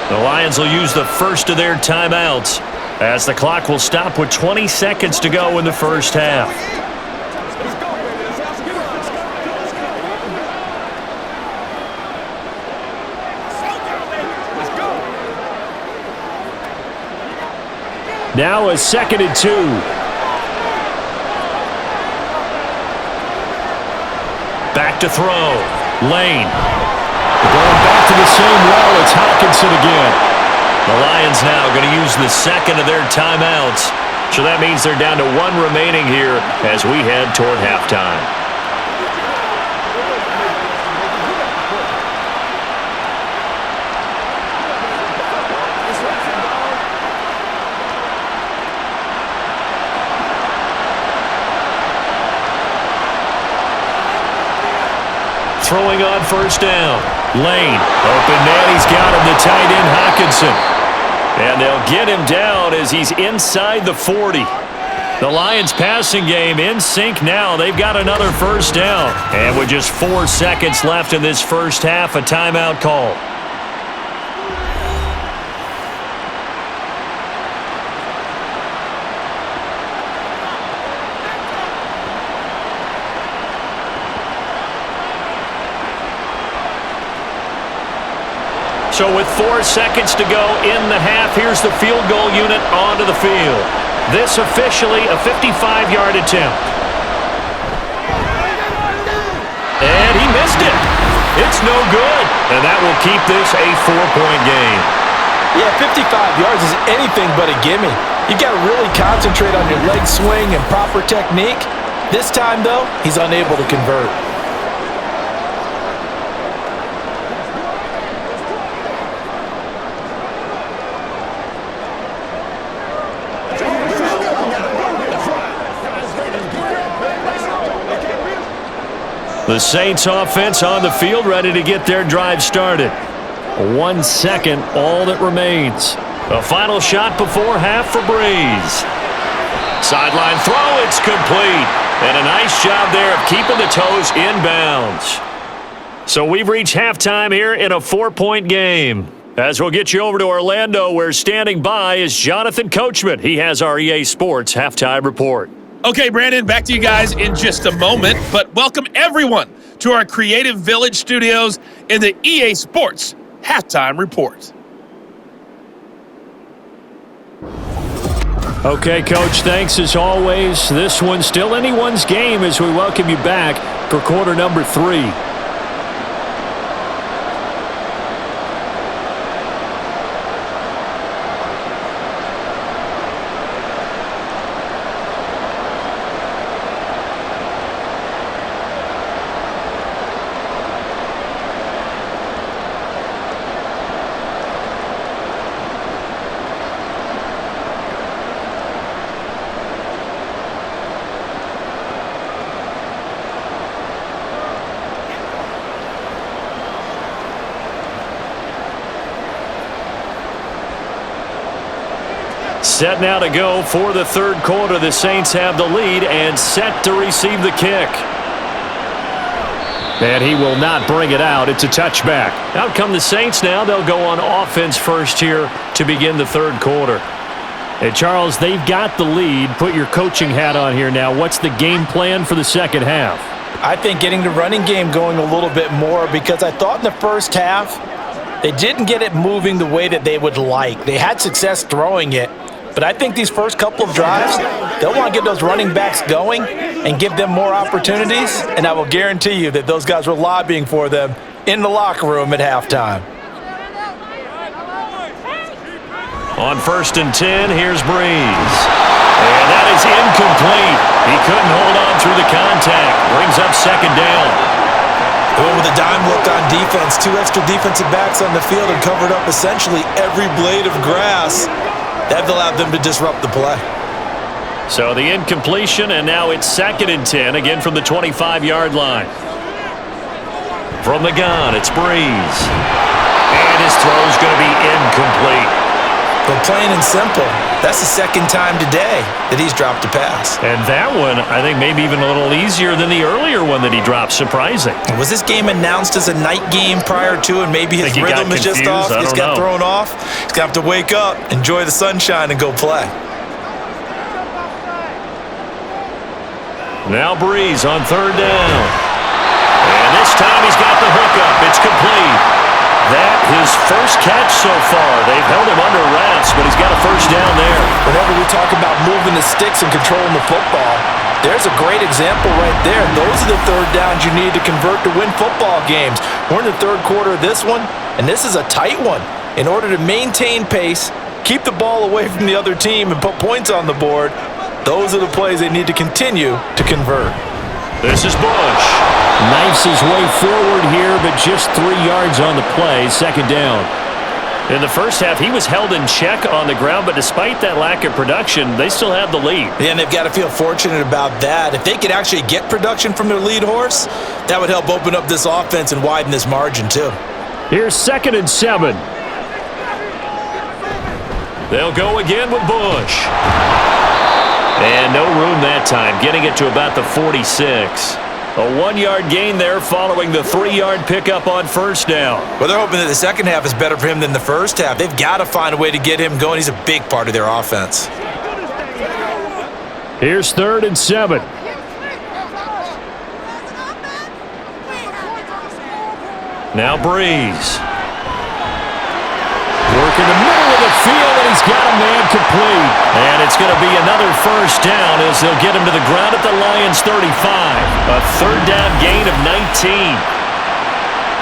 The Lions will use the first of their timeouts as the clock will stop with 20 seconds to go in the first half. Now a 2nd and 2. Back to throw. Lane. Going back to the same well. It's Hockenson again. The Lions now going to use the second of their timeouts. So that means they're down to 1 remaining here as we head toward halftime. Throwing on 1st down. Lane. Open man. He's got him. The tight end, Hockenson. And they'll get him down as he's inside the 40. The Lions passing game in sync now. They've got another 1st down. And with just 4 seconds left in this first half, a timeout call. So with 4 seconds to go in the half, here's the field goal unit onto the field. This officially a 55-yard attempt. And he missed it. It's no good. And that will keep this a 4-point game. Yeah, 55 yards is anything but a gimme. You got to really concentrate on your leg swing and proper technique. This time, though, he's unable to convert. The Saints offense on the field, ready to get their drive started. 1 second, all that remains. A final shot before half for Breeze. Sideline throw, it's complete. And a nice job there of keeping the toes in bounds. So we've reached halftime here in a 4-point game. As we'll get you over to Orlando, where standing by is Jonathan Coachman. He has our EA Sports halftime report. Okay, Brandon, back to you guys in just a moment, but welcome everyone to our Creative Village studios in the EA Sports Halftime Report. Okay, Coach, thanks as always. This one's still anyone's game as we welcome you back for quarter number 3. Set now to go for the third quarter. The Saints have the lead and set to receive the kick. And he will not bring it out. It's a touchback. Out come the Saints now. They'll go on offense first here to begin the third quarter. Hey, Charles, they've got the lead. Put your coaching hat on here now. What's the game plan for the second half? I think getting the running game going a little bit more, because I thought in the first half they didn't get it moving the way that they would like. They had success throwing it, but I think these first couple of drives, they'll want to get those running backs going and give them more opportunities, and I will guarantee you that those guys were lobbying for them in the locker room at halftime. On 1st and 10, here's Breeze. And that is incomplete. He couldn't hold on through the contact. Brings up second down. They went with a dime look on defense. 2 extra defensive backs on the field and covered up essentially every blade of grass. That allowed them to disrupt the play. So the incompletion, and now it's 2nd and 10, again from the 25-yard line. From the gun, it's Breeze. And his throw's going to be incomplete. But plain and simple, that's the second time today that he's dropped a pass. And that one, I think, maybe even a little easier than the earlier one that he dropped. Surprising. Was this game announced as a night game prior to, and maybe his rhythm is just off? He's got thrown off. He's going to have to wake up, enjoy the sunshine, and go play. Now Breeze on 3rd down. And this time he's got the hookup. It's complete. That his first catch so far. They've held him under wraps, but he's got a first down there. Whenever we talk about moving the sticks and controlling the football, there's a great example right there. Those are the third downs you need to convert to win football games. We're in the third quarter of this one, and this is a tight one. In order to maintain pace, keep the ball away from the other team, and put points on the board, those are the plays they need to continue to convert. This is Bush. Knifes his way forward here, but just 3 yards on the play, second down. In the first half, he was held in check on the ground, but despite that lack of production, they still have the lead. Yeah, and they've got to feel fortunate about that. If they could actually get production from their lead horse, that would help open up this offense and widen this margin too. Here's 2nd and 7. They'll go again with Bush. And no room that time, getting it to about the 46. A 1-yard gain there following the 3-yard pickup on first down. Well, they're hoping that the second half is better for him than the first half. They've got to find a way to get him going. He's a big part of their offense. Here's 3rd and 7. Now Breeze. Work in the middle of the field, and he's got a man complete. And it's going to be another first down as they'll get him to the ground at the Lions' 35. A third down gain of 19.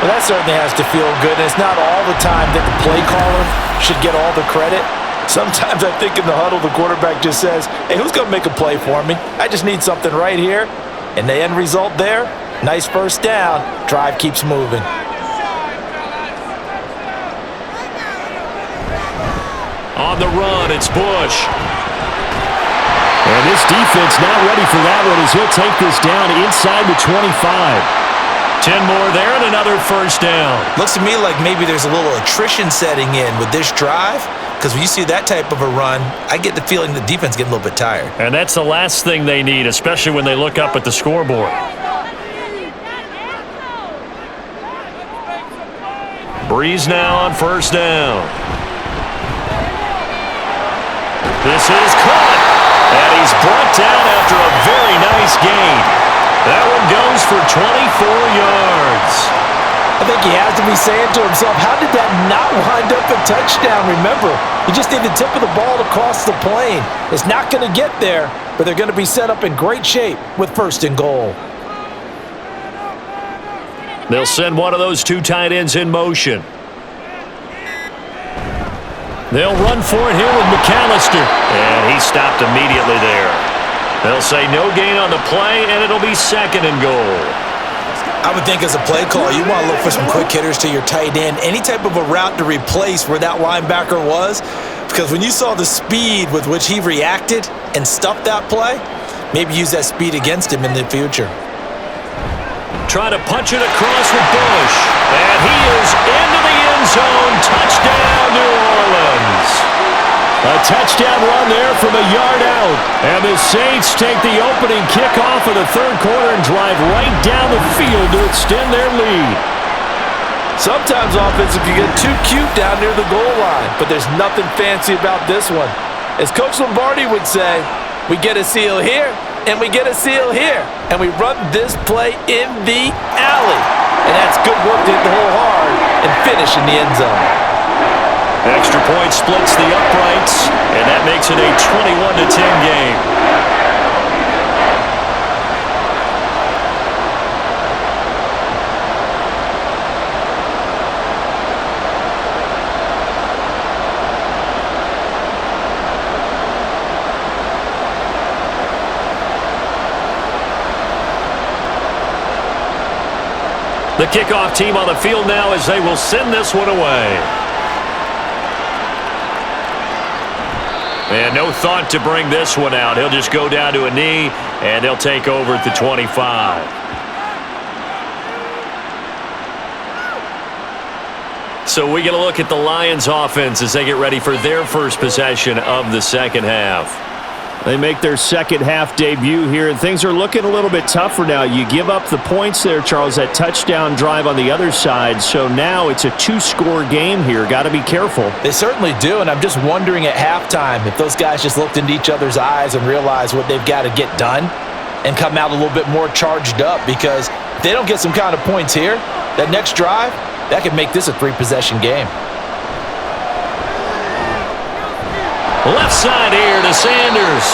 Well, that certainly has to feel good. And it's not all the time that the play caller should get all the credit. Sometimes I think in the huddle, the quarterback just says, hey, who's going to make a play for me? I just need something right here. And the end result there, nice first down. Drive keeps moving. On the run, it's Bush. And this defense not ready for that one as he'll take this down inside the 25. 10 more there and another first down. Looks to me like maybe there's a little attrition setting in with this drive, because when you see that type of a run, I get the feeling the defense getting a little bit tired. And that's the last thing they need, especially when they look up at the scoreboard. Breeze now on first down. This is caught, and he's brought down after a very nice gain. That one goes for 24 yards. I think he has to be saying to himself, how did that not wind up a touchdown? Remember, you just need the tip of the ball to cross the plane. It's not going to get there, but they're going to be set up in great shape with 1st and goal. They'll send one of those 2 tight ends in motion. They'll run for it here with McAllister. And he stopped immediately there. They'll say no gain on the play, and it'll be 2nd and goal. I would think as a play call, you want to look for some quick hitters to your tight end. Any type of a route to replace where that linebacker was. Because when you saw the speed with which he reacted and stuffed that play, maybe use that speed against him in the future. Try to punch it across with Bush. And he is into the end zone. Touchdown, New Orleans. A touchdown run there from a yard out. And the Saints take the opening kickoff of the third quarter and drive right down the field to extend their lead. Sometimes offensive can get too cute down near the goal line, but there's nothing fancy about this one. As Coach Lombardi would say, we get a seal here, and we get a seal here, and we run this play in the alley. And that's good work to hit the hole hard and finish in the end zone. Extra point splits the uprights, and that makes it a 21-10 game. The kickoff team on the field now as they will send this one away. And no thought to bring this one out. He'll just go down to a knee, and they'll take over at the 25. So we get a look at the Lions offense as they get ready for their first possession of the second half. They make their second half debut here, and things are looking a little bit tougher now. You give up the points there, Charles, that touchdown drive on the other side. So now it's a two-score game here. Got to be careful. They certainly do, and I'm just wondering at halftime if those guys just looked into each other's eyes and realized what they've got to get done and come out a little bit more charged up, because if they don't get some kind of points here, that next drive, that could make this a three-possession game. Left side here to Sanders.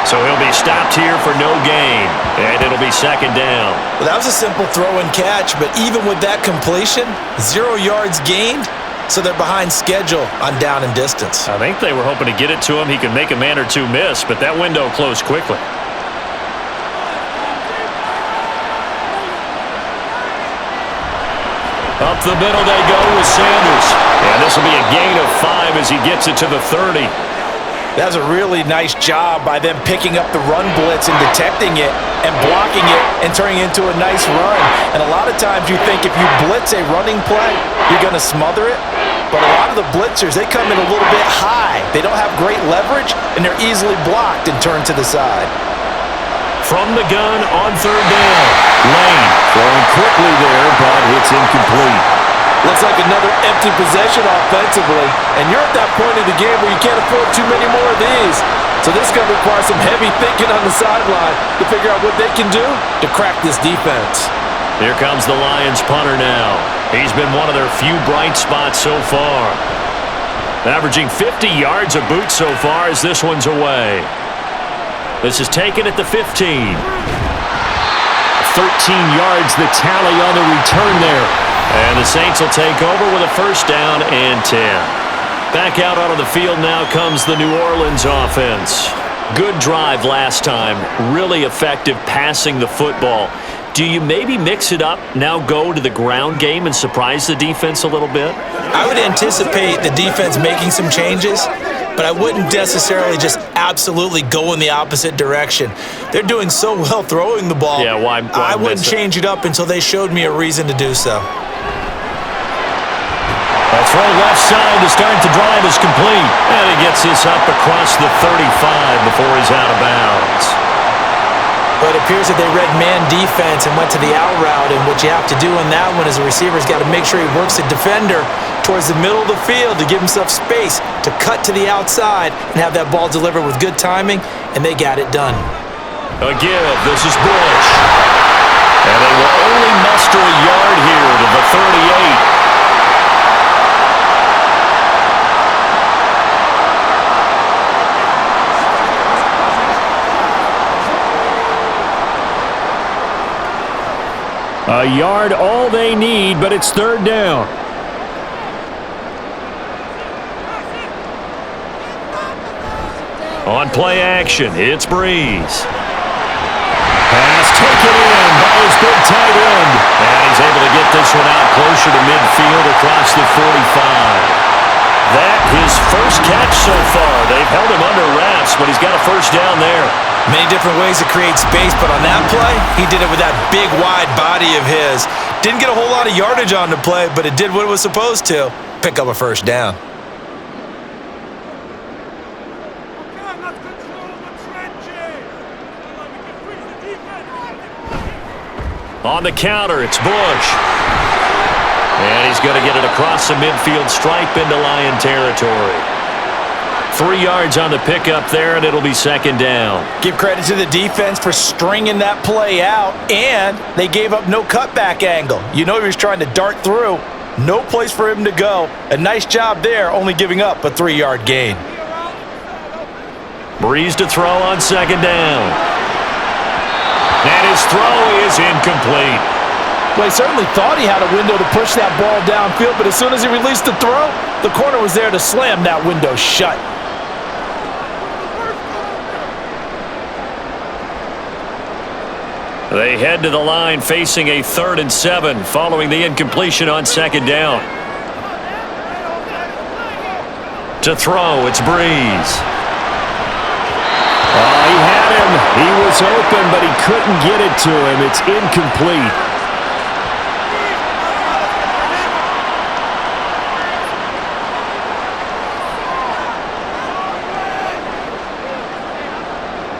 So he'll be stopped here for no gain, and it'll be second down. Well, that was a simple throw and catch, but even with that completion, 0 yards gained, so they're behind schedule on down and distance. I think they were hoping to get it to him. He could make a man or two miss, but that window closed quickly. Up the middle they go with Sanders. And this will be a gain of 5 as he gets it to the 30. That was a really nice job by them picking up the run blitz and detecting it and blocking it and turning it into a nice run. And a lot of times you think if you blitz a running play, you're going to smother it. But a lot of the blitzers, they come in a little bit high. They don't have great leverage, and they're easily blocked and turned to the side. From the gun on third down. Lane throwing quickly there, but it's incomplete. Looks like another empty possession offensively, and you're at that point of the game where you can't afford too many more of these. So this is going to require some heavy thinking on the sideline to figure out what they can do to crack this defense. Here comes the Lions punter now. He's been one of their few bright spots so far. Averaging 50 yards a boot so far as this one's away. This is taken at the 15. 13 yards the tally on the return there. And the Saints will take over with a first down and 10. Back out onto the field now comes the New Orleans offense. Good drive last time. Really effective passing the football. Do you maybe mix it up, now go to the ground game and surprise the defense a little bit? I would anticipate the defense making some changes, but I wouldn't necessarily just absolutely go in the opposite direction. They're doing so well throwing the ball. Yeah, why I wouldn't change it up until they showed me a reason to do so. A throw left side to start the drive is complete. And he gets this up across the 35 before he's out of bounds. But it appears that they read man defense and went to the out route, and what you have to do in that one is the receiver's got to make sure he works the defender towards the middle of the field to give himself space to cut to the outside and have that ball delivered with good timing, and they got it done. A give. This is Bush. And they will only muster a yard here to the 38. A yard all they need, but it's third down. On play action, it's Breeze. Pass taken in by his big tight end. And he's able to get this one out closer to midfield across the 45. That his first catch so far. They've held him under wraps, but he's got a first down there. Many different ways to create space, but on that play, he did it with that big, wide body of his. Didn't get a whole lot of yardage on the play, but it did what it was supposed to. Pick up a first down. On the counter, it's Bush. And he's going to get it across the midfield stripe into Lion territory. 3 yards on the pickup there, and it'll be second down. Give credit to the defense for stringing that play out, and they gave up no cutback angle. You know he was trying to dart through. No place for him to go. A nice job there, only giving up a 3-yard gain. Breeze to throw on second down. And his throw is incomplete. Well, he certainly thought he had a window to push that ball downfield, but as soon as he released the throw, the corner was there to slam that window shut. They head to the line facing a 3rd and 7 following the incompletion on second down. To throw, it's Breeze. Oh, he had him. He was open, but he couldn't get it to him. It's incomplete.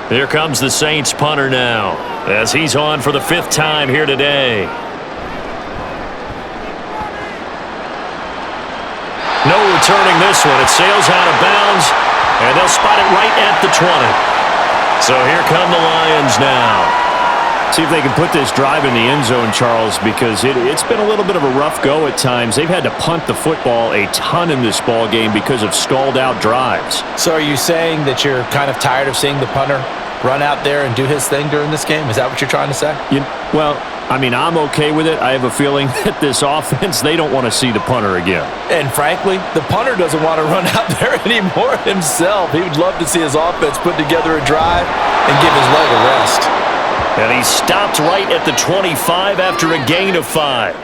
Here comes the Saints punter now, as he's on for the 5th time here today. No returning this one. It sails out of bounds, and they'll spot it right at the 20. So here come the Lions now. See if they can put this drive in the end zone, Charles, because it's been a little bit of a rough go at times. They've had to punt the football a ton in this ball game because of stalled-out drives. So are you saying that you're kind of tired of seeing the punter run out there and do his thing during this game? Is that what you're trying to say? Well, I mean, I'm okay with it. I have a feeling that this offense, they don't want to see the punter again. And frankly, the punter doesn't want to run out there anymore himself. He would love to see his offense put together a drive and give his leg a rest. And he stopped right at the 25 after a gain of 5.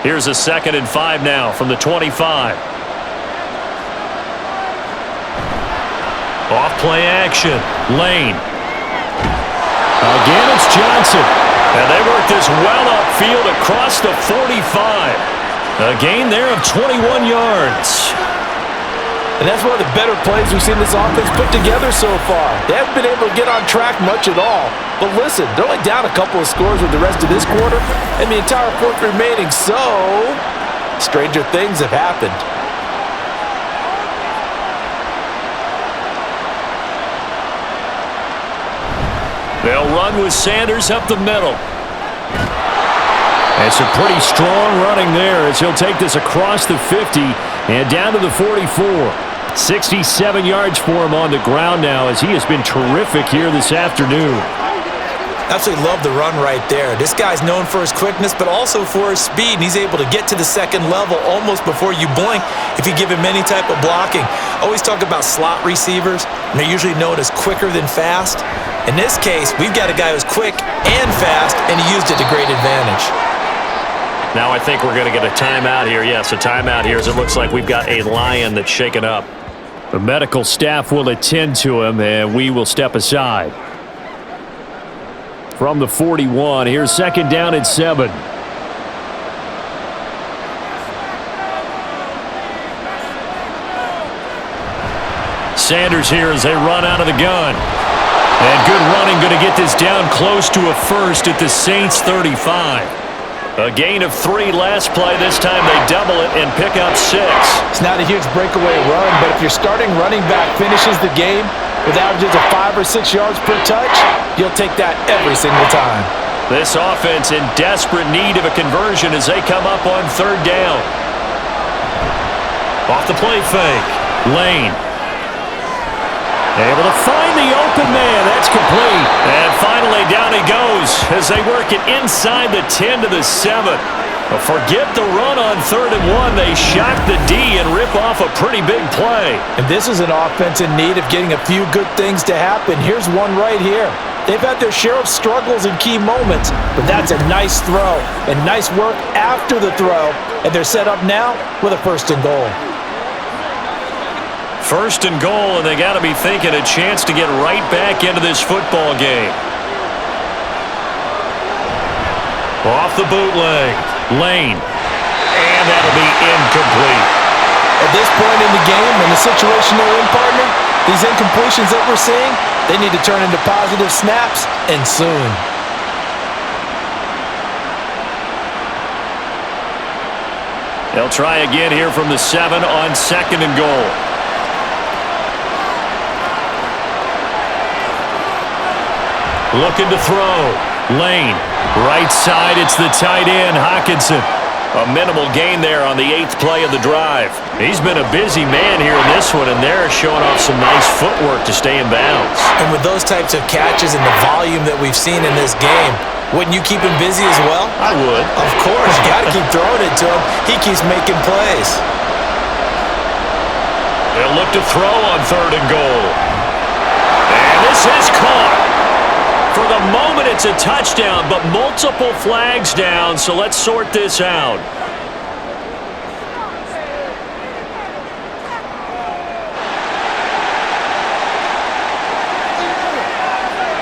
Here's a 2nd and 5 now from the 25. Off play action. Lane. Again, it's Johnson. And they work this well upfield across the 45. A gain there of 21 yards. And that's one of the better plays we've seen this offense put together so far. They haven't been able to get on track much at all. But listen, they're only down a couple of scores with the rest of this quarter and the entire 4th remaining. So, stranger things have happened. They'll run with Sanders up the middle. And some pretty strong running there as he'll take this across the 50 and down to the 44. 67 yards for him on the ground now as he has been terrific here this afternoon. Absolutely love the run right there. This guy's known for his quickness, but also for his speed. And he's able to get to the 2nd level almost before you blink if you give him any type of blocking. Always talk about slot receivers, and they're usually known as quicker than fast. In this case, we've got a guy who's quick and fast, and he used it to great advantage. Now I think we're going to get a timeout here. Yes, a timeout here as it looks like we've got a Lion that's shaken up. The medical staff will attend to him, and we will step aside. From the 41, here's 2nd down and 7. Sanders here as they run out of the gun. And good running, going to get this down close to a 1st at the Saints 35. A gain of 3 last play. This time they double it and pick up 6. It's not a huge breakaway run, but if your starting running back finishes the game with averages of 5 or 6 yards per touch, you'll take that every single time. This offense in desperate need of a conversion as they come up on 3rd down. Off the play fake. Lane. Able to find the open man. That's complete. And finally down he goes as they work it inside the 10 to the 7. But forget the run on 3rd and 1. They shock the D and rip off a pretty big play. And this is an offense in need of getting a few good things to happen. Here's one right here. They've had their share of struggles in key moments, but that's a nice throw and nice work after the throw. And they're set up now with a 1st and goal. 1st and goal, and they got to be thinking a chance to get right back into this football game. Off the bootleg. Lane. And that'll be incomplete. At this point in the game and the situation they're in, partner, these incompletions that we're seeing, they need to turn into positive snaps, and soon. They'll try again here from the 7 on 2nd and goal. Looking to throw. Lane. Right side, it's the tight end, Hockenson. A minimal gain there on the 8th play of the drive. He's been a busy man here in this one, and they're showing off some nice footwork to stay in bounds. And with those types of catches and the volume that we've seen in this game, wouldn't you keep him busy as well? I would. Of course. You got to keep throwing it to him. He keeps making plays. They'll look to throw on 3rd and goal. And this is caught. For the moment, it's a touchdown, but multiple flags down, so let's sort this out.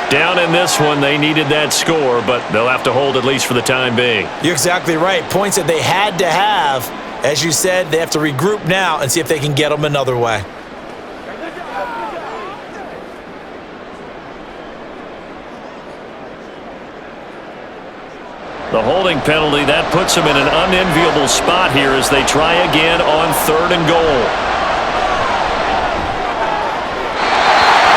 Down in this one, they needed that score, but they'll have to hold at least for the time being. You're exactly right. Points that they had to have. As you said, they have to regroup now and see if they can get them another way. The holding penalty, that puts them in an unenviable spot here as they try again on 3rd and goal.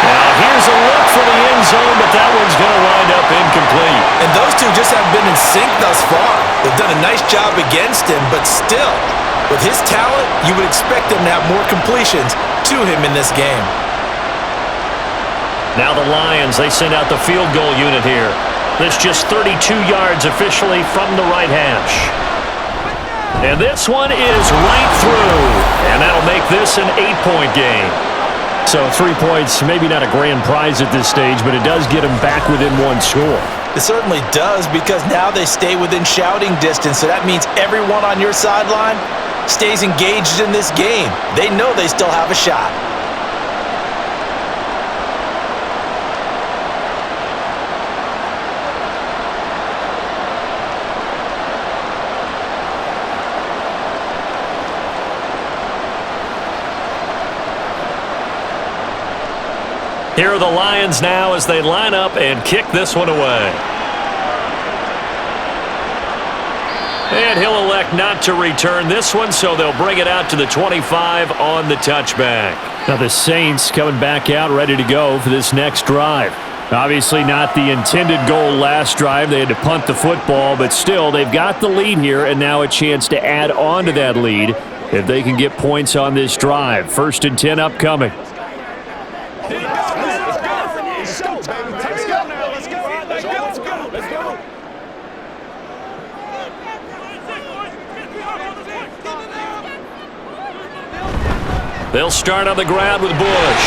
Now here's a look for the end zone, but that one's going to wind up incomplete. And those two just haven't been in sync thus far. They've done a nice job against him, but still, with his talent, you would expect them to have more completions to him in this game. Now the Lions, they send out the field goal unit here. This just 32 yards officially from the right hash. And this one is right through. And that'll make this an 8-point game. So 3 points, maybe not a grand prize at this stage, but it does get them back within one score. It certainly does, because now they stay within shouting distance. So that means everyone on your sideline stays engaged in this game. They know they still have a shot. Here are the Lions now as they line up and kick this one away. And he'll elect not to return this one, so they'll bring it out to the 25 on the touchback. Now the Saints coming back out ready to go for this next drive. Obviously not the intended goal last drive. They had to punt the football, but still they've got the lead here and now a chance to add on to that lead if they can get points on this drive. 1st and 10 upcoming. They'll start on the ground with Bush.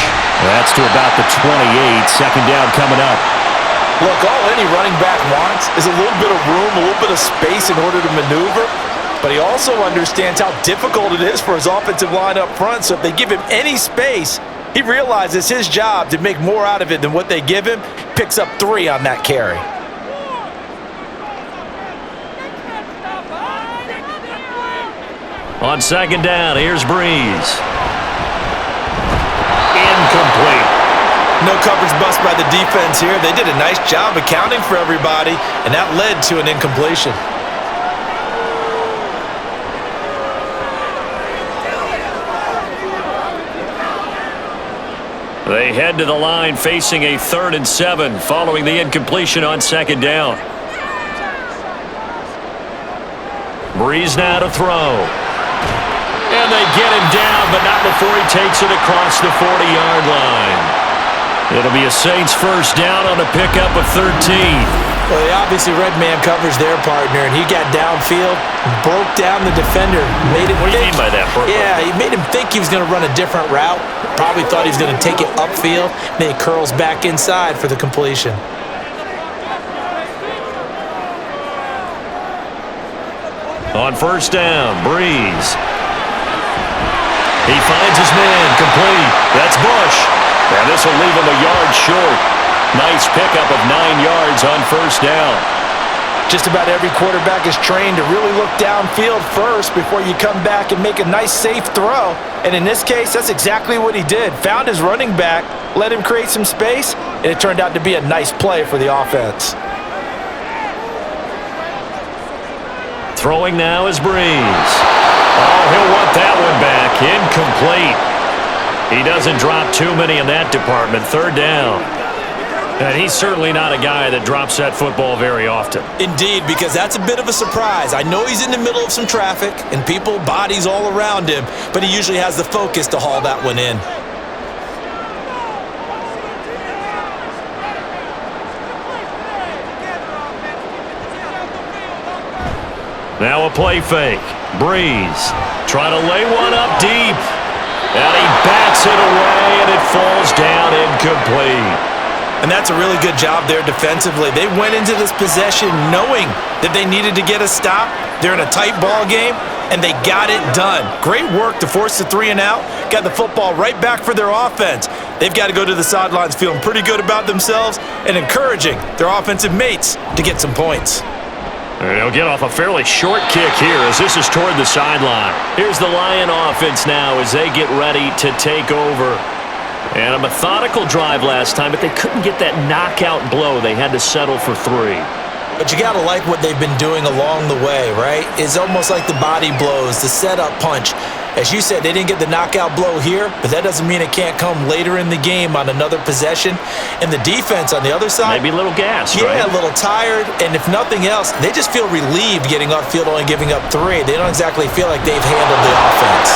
That's to about the 28. 2nd down coming up. Look, all any running back wants is a little bit of room, a little bit of space in order to maneuver. But he also understands how difficult it is for his offensive line up front. So if they give him any space, he realizes his job to make more out of it than what they give him. Picks up 3 on that carry. On 2nd down, here's Breeze. Incomplete. No coverage bust by the defense here. They did a nice job accounting for everybody, and that led to an incompletion. They head to the line facing a 3rd and 7 following the incompletion on 2nd down. Breeze now to throw. And they get him down, but not before he takes it across the 40-yard line. It'll be a Saints 1st down on a pickup of 13. Well, they obviously read man coverage their partner, and he got downfield, broke down the defender. Made him what do you mean by that? Yeah, he made him think he was going to run a different route. Probably thought he was going to take it upfield. Then he curls back inside for the completion. On 1st down, Breeze. He finds his man, complete. That's Bush. And this will leave him a yard short. Nice pickup of 9 yards on 1st down. Just about every quarterback is trained to really look downfield first before you come back and make a nice, safe throw. And in this case, that's exactly what he did. Found his running back, let him create some space, and it turned out to be a nice play for the offense. Throwing now is Breeze. Oh, he'll want that one back. Incomplete. He doesn't drop too many in that department. Third down. And he's certainly not a guy that drops that football very often. Indeed, because that's a bit of a surprise. I know he's in the middle of some traffic and people, bodies all around him, but he usually has the focus to haul that one in. Now a play fake. Breeze trying to lay one up deep. And he bats it away, and it falls down incomplete. And that's a really good job there defensively. They went into this possession knowing that they needed to get a stop. They're in a tight ball game, and they got it done. Great work to force the 3 and out. Got the football right back for their offense. They've got to go to the sidelines feeling pretty good about themselves and encouraging their offensive mates to get some points. And he'll get off a fairly short kick here as this is toward the sideline. Here's the Lion offense now as they get ready to take over. And a methodical drive last time, but they couldn't get that knockout blow. They had to settle for 3. But you got to like what they've been doing along the way, right? It's almost like the body blows, the setup punch. As you said, they didn't get the knockout blow here, but that doesn't mean it can't come later in the game on another possession. And the defense on the other side, maybe a little gassed, yeah, right? A little tired. And if nothing else, they just feel relieved getting off field only giving up 3. They don't exactly feel like they've handled the offense.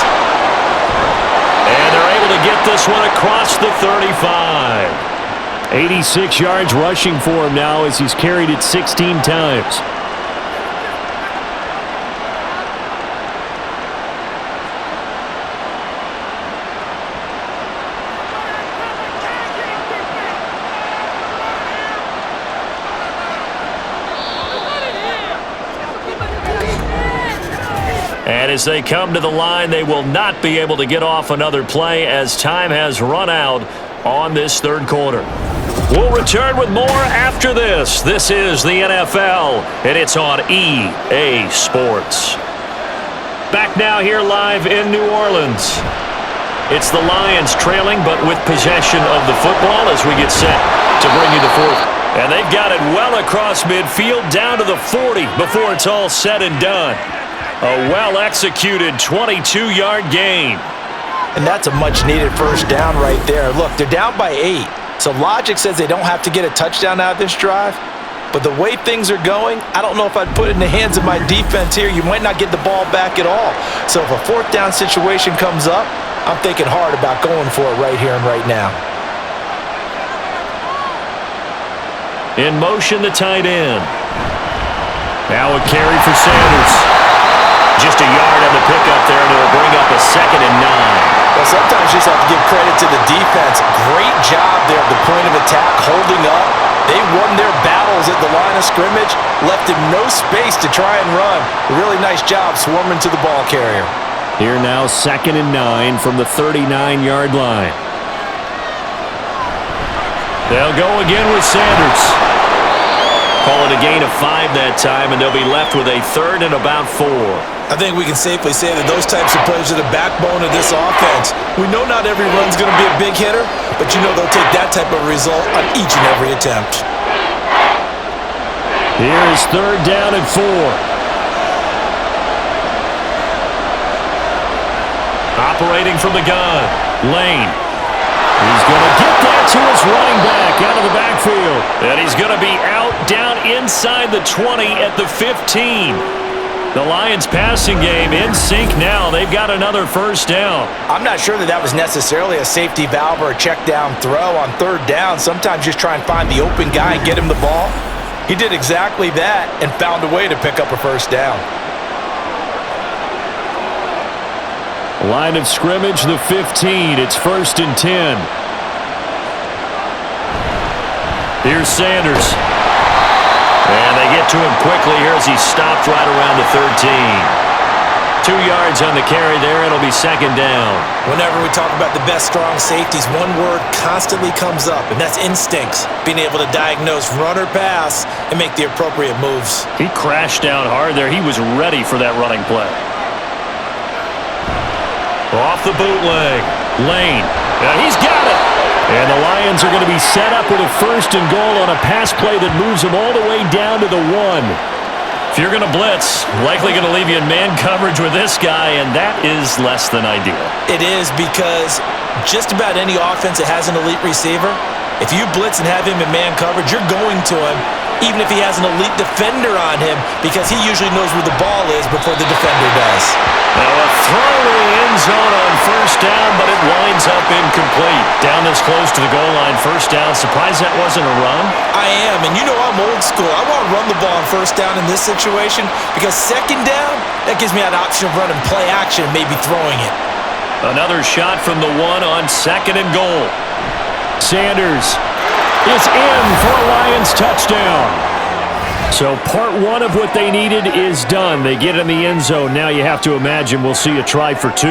And they're able to get this one across the 35. 86 yards rushing for him now as he's carried it 16 times. And as they come to the line, they will not be able to get off another play as time has run out on this third quarter. We'll return with more after this. This is the NFL, and it's on EA Sports. Back now here live in New Orleans. It's the Lions trailing, but with possession of the football as we get set to bring you the fourth. And they've got it well across midfield down to the 40 before it's all said and done. A well-executed 22-yard gain. And that's a much-needed first down right there. Look, they're down by 8. So logic says they don't have to get a touchdown out of this drive. But the way things are going, I don't know if I'd put it in the hands of my defense here. You might not get the ball back at all. So if a fourth down situation comes up, I'm thinking hard about going for it right here and right now. In motion, the tight end. Now a carry for Sanders. Just a yard on the pickup there, and it'll bring up a 2nd and 9. Well, sometimes you just have to give credit to the defense. Great job there at the point of attack, holding up. They won their battles at the line of scrimmage, left him no space to try and run. A really nice job swarming to the ball carrier. Here now, 2nd and 9 from the 39-yard line. They'll go again with Sanders. Call it a gain of 5 that time, and they'll be left with a 3rd and about 4. I think we can safely say that those types of plays are the backbone of this offense. We know not every run's going to be a big hitter, but you know they'll take that type of result on each and every attempt. Here's 3rd down and 4. Operating from the gun, Lane. He's going to get that to his running back out of the backfield. And he's going to be out down inside the 20 at the 15. The Lions passing game in sync now. They've got another first down. I'm not sure that was necessarily a safety valve or a check down throw on 3rd down. Sometimes just try and find the open guy and get him the ball. He did exactly that and found a way to pick up a first down. Line of scrimmage, the 15. It's 1st and 10. Here's Sanders. And they get to him quickly here as he stopped right around the 13. 2 yards on the carry there. It'll be second down. Whenever we talk about the best strong safeties, one word constantly comes up, and that's instincts. Being able to diagnose run or pass and make the appropriate moves. He crashed down hard there. He was ready for that running play. Off the bootleg. Lane. He's got it. And the Lions are going to be set up with a 1st and goal on a pass play that moves them all the way down to the 1. If you're going to blitz, likely going to leave you in man coverage with this guy, and that is less than ideal. It is, because just about any offense that has an elite receiver, if you blitz and have him in man coverage, you're going to him, even if he has an elite defender on him, because he usually knows where the ball is before the defender does. Now a throw to the end zone on 1st down, but it winds up incomplete. Down this close to the goal line, 1st down. Surprised that wasn't a run? I am, and you know I'm old school. I want to run the ball on 1st down in this situation, because 2nd down, that gives me that option of running play action and maybe throwing it. Another shot from the 1 on 2nd and goal. Sanders is in for a Lions touchdown. So part 1 of what they needed is done. They get in the end zone. Now you have to imagine we'll see a try for 2.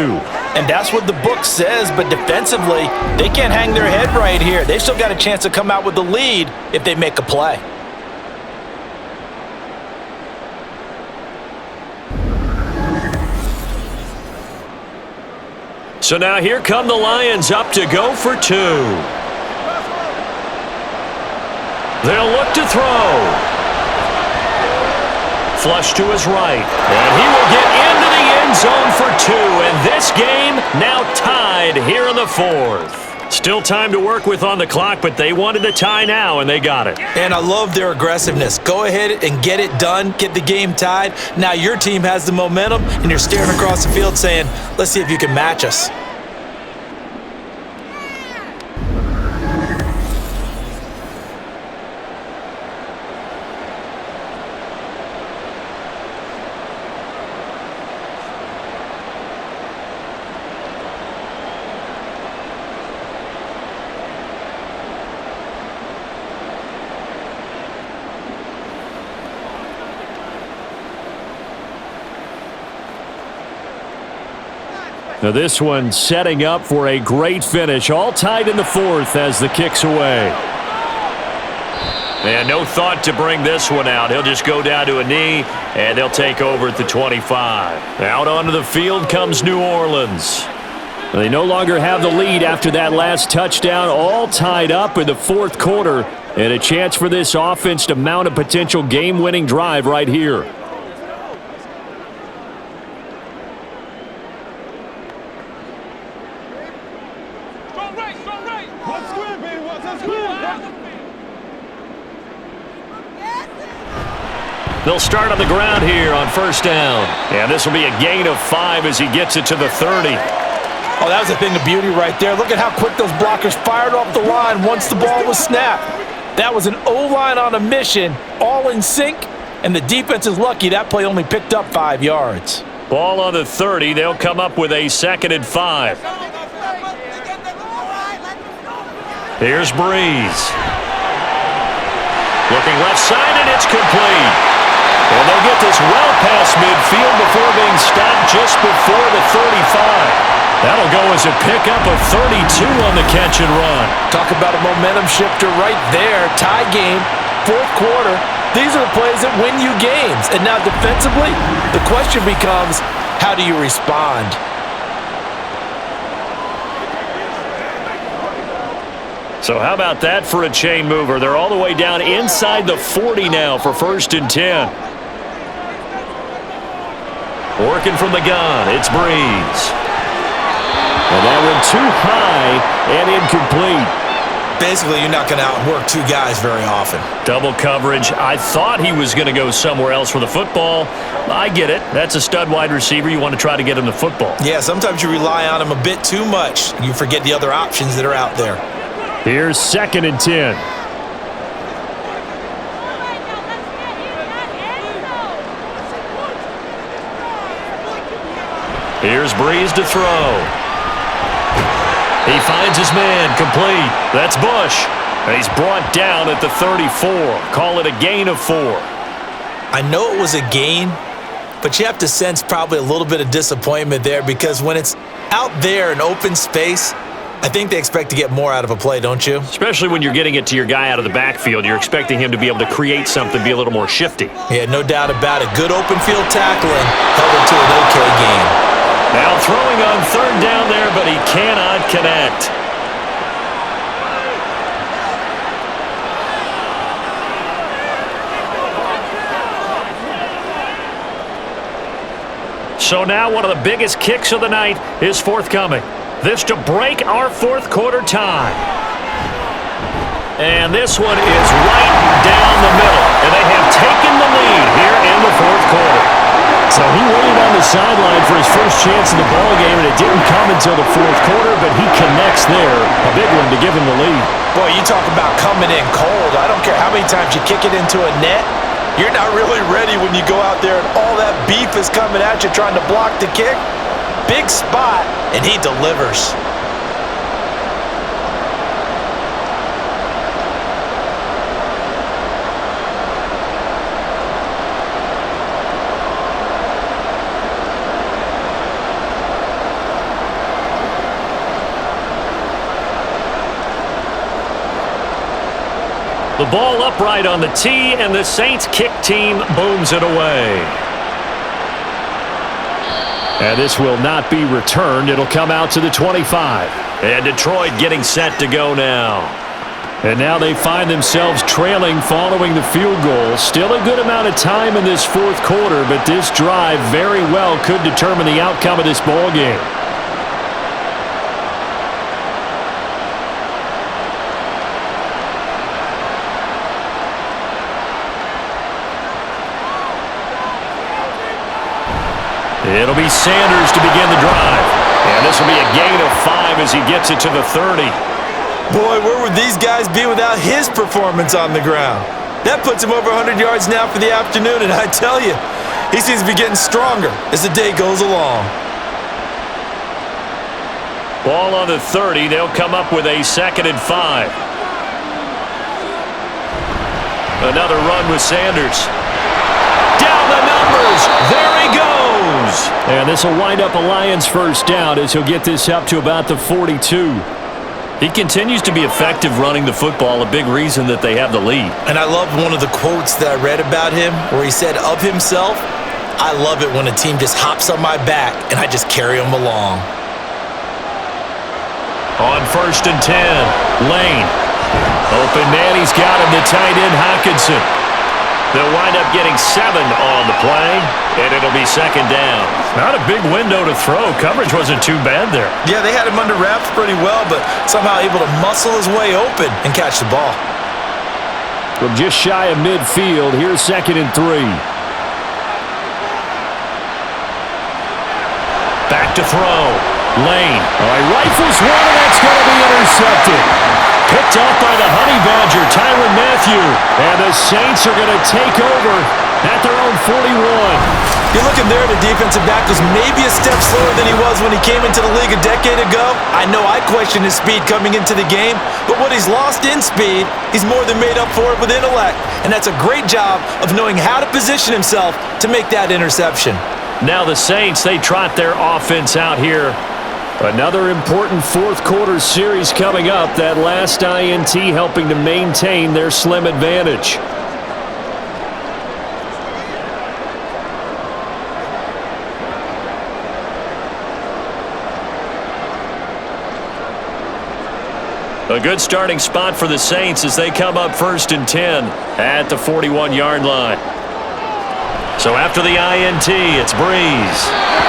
And that's what the book says, but defensively, they can't hang their head right here. They've still got a chance to come out with the lead if they make a play. So now here come the Lions up to go for 2. They'll look to throw. Flush to his right. And he will get into the end zone for 2. And this game now tied here in the 4th. Still time to work with on the clock, but they wanted the tie now, and they got it. And I love their aggressiveness. Go ahead and get it done. Get the game tied. Now your team has the momentum, and you're staring across the field saying, let's see if you can match us. Now this one setting up for a great finish. All tied in the 4th as the kick's away. And no thought to bring this one out. He'll just go down to a knee, and they'll take over at the 25. Out onto the field comes New Orleans. They no longer have the lead after that last touchdown. All tied up in the 4th quarter, and a chance for this offense to mount a potential game-winning drive right here. They'll start on the ground here on 1st down. And this will be a gain of 5 as he gets it to the 30. Oh, that was a thing of beauty right there. Look at how quick those blockers fired off the line once the ball was snapped. That was an O-line on a mission, all in sync, and the defense is lucky that play only picked up 5 yards. Ball on the 30. They'll come up with a 2nd and 5. Here's Breeze. Looking left side, and it's complete. And they'll get this well past midfield before being stopped just before the 35. That'll go as a pickup of 32 on the catch and run. Talk about a momentum shifter right there. Tie game, 4th quarter. These are the plays that win you games. And now defensively, the question becomes, how do you respond? So how about that for a chain mover? They're all the way down inside the 40 now for 1st and 10. Working from the gun, it's Breeze. And that one too high and incomplete. Basically, you're not going to outwork 2 guys very often. Double coverage. I thought he was going to go somewhere else for the football. I get it. That's a stud wide receiver. You want to try to get him the football. Yeah, sometimes you rely on him a bit too much. You forget the other options that are out there. Here's 2nd and 10. Here's Breeze to throw. He finds his man, complete. That's Bush. And he's brought down at the 34. Call it a gain of 4. I know it was a gain, but you have to sense probably a little bit of disappointment there because when it's out there in open space, I think they expect to get more out of a play, don't you? Especially when you're getting it to your guy out of the backfield. You're expecting him to be able to create something, be a little more shifty. Yeah, no doubt about it. Good open field tackling held it to an okay game. Now throwing on third down there, but he cannot connect. So now one of the biggest kicks of the night is forthcoming. This to break our fourth quarter tie. And this one is right down the middle. And they have taken the lead here in the fourth quarter. So he waited on the sideline for his first chance in the ballgame, and it didn't come until the fourth quarter, but he connects there. A big one to give him the lead. Boy, you talk about coming in cold. I don't care how many times you kick it into a net. You're not really ready when you go out there and all that beef is coming at you trying to block the kick. Big spot, and he delivers. The ball upright on the tee, and the Saints kick team booms it away. And this will not be returned. It'll come out to the 25. And Detroit getting set to go now. And now they find themselves trailing following the field goal. Still a good amount of time in this fourth quarter, but this drive very well could determine the outcome of this ball game. It'll be Sanders to begin the drive. And this will be a gain of 5 as he gets it to the 30. Boy, where would these guys be without his performance on the ground? That puts him over 100 yards now for the afternoon, and I tell you, he seems to be getting stronger as the day goes along. Ball on the 30. They'll come up with a 2nd and 5. Another run with Sanders. Down the numbers. There he goes. And this will wind up a Lions first down as he'll get this up to about the 42. He continues to be effective running the football, a big reason that they have the lead. And I love one of the quotes that I read about him where he said of himself, I love it when a team just hops on my back and I just carry them along. On 1st and 10, Lane. Open man, he's got him, the tight end Hockenson. They'll wind up getting 7 on the play, and it'll be 2nd down. Not a big window to throw. Coverage wasn't too bad there. Yeah, they had him under wraps pretty well, but somehow able to muscle his way open and catch the ball. From just shy of midfield, here's 2nd and 3. Back to throw. Lane. All right, rifles one, and that's going to be intercepted. Picked off by the Honey Badger, Tyrann Mathieu. And the Saints are going to take over at their own 41. You're looking there, the defensive back was maybe a step slower than he was when he came into the league a decade ago. I know I questioned his speed coming into the game, but what he's lost in speed, he's more than made up for it with intellect. And that's a great job of knowing how to position himself to make that interception. Now the Saints, they trot their offense out here. Another important fourth quarter series coming up. That last INT helping to maintain their slim advantage. A good starting spot for the Saints as they come up 1st and 10 at the 41-yard line. So after the INT, it's Breeze.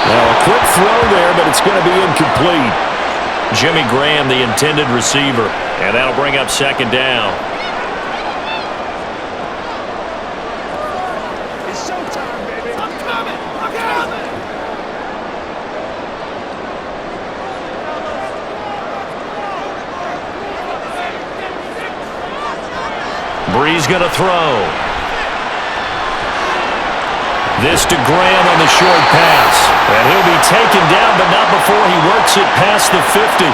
Now a quick throw there, but it's going to be incomplete. Jimmy Graham, the intended receiver, and that'll bring up 2nd down. It's showtime, baby. I'm coming. I'm coming. Breeze going to throw. This to Graham on the short pass. And he'll be taken down, but not before he works it past the 50.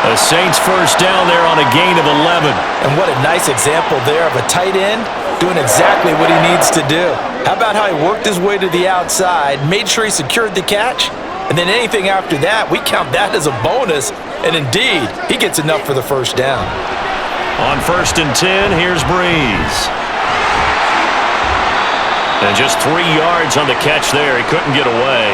The Saints first down there on a gain of 11. And what a nice example there of a tight end doing exactly what he needs to do. How about how he worked his way to the outside, made sure he secured the catch, and then anything after that, we count that as a bonus. And indeed, he gets enough for the first down. On 1st and 10, here's Breeze. And just 3 yards on the catch there. He couldn't get away.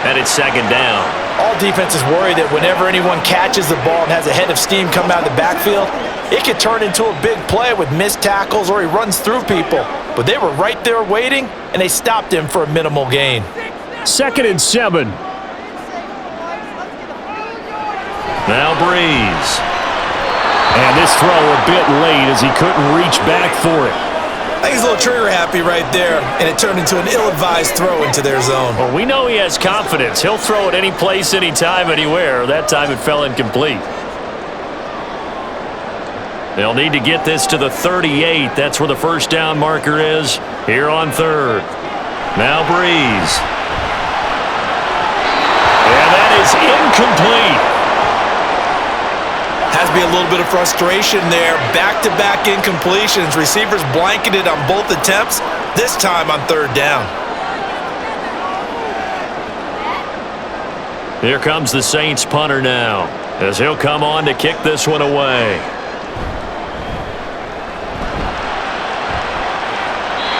And it's 2nd down. All defenses worry that whenever anyone catches the ball and has a head of steam come out of the backfield, it could turn into a big play with missed tackles or he runs through people. But they were right there waiting, and they stopped him for a minimal gain. 2nd and 7. Now Breeze. And this throw a bit late as he couldn't reach back for it. I think he's a little trigger happy right there, and it turned into an ill-advised throw into their zone. Well, we know he has confidence. He'll throw it any place, anytime, anywhere. That time it fell incomplete. They'll need to get this to the 38. That's where the first down marker is here on 3rd. Now Breeze. And that is incomplete. Has to be a little bit of frustration there. Back-to-back incompletions. Receivers blanketed on both attempts, this time on 3rd down. Here comes the Saints punter now, as he'll come on to kick this one away.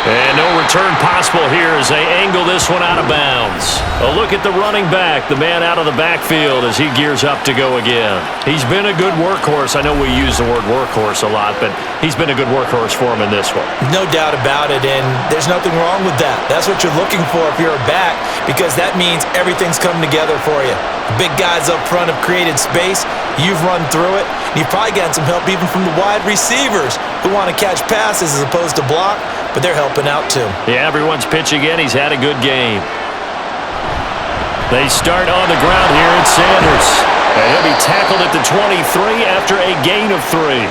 And no return possible here as they angle this one out of bounds. A look at the running back, the man out of the backfield as he gears up to go again. He's been a good workhorse. I know we use the word workhorse a lot, but he's been a good workhorse for him in this one. No doubt about it, and there's nothing wrong with that. That's what you're looking for if you're a back, because that means everything's come together for you. The big guys up front have created space. You've run through it. You've probably gotten some help even from the wide receivers who want to catch passes as opposed to block, but they're helping out too. Yeah, everyone's pitching in. He's had a good game. They start on the ground here at Sanders. And he'll be tackled at the 23 after a gain of 3.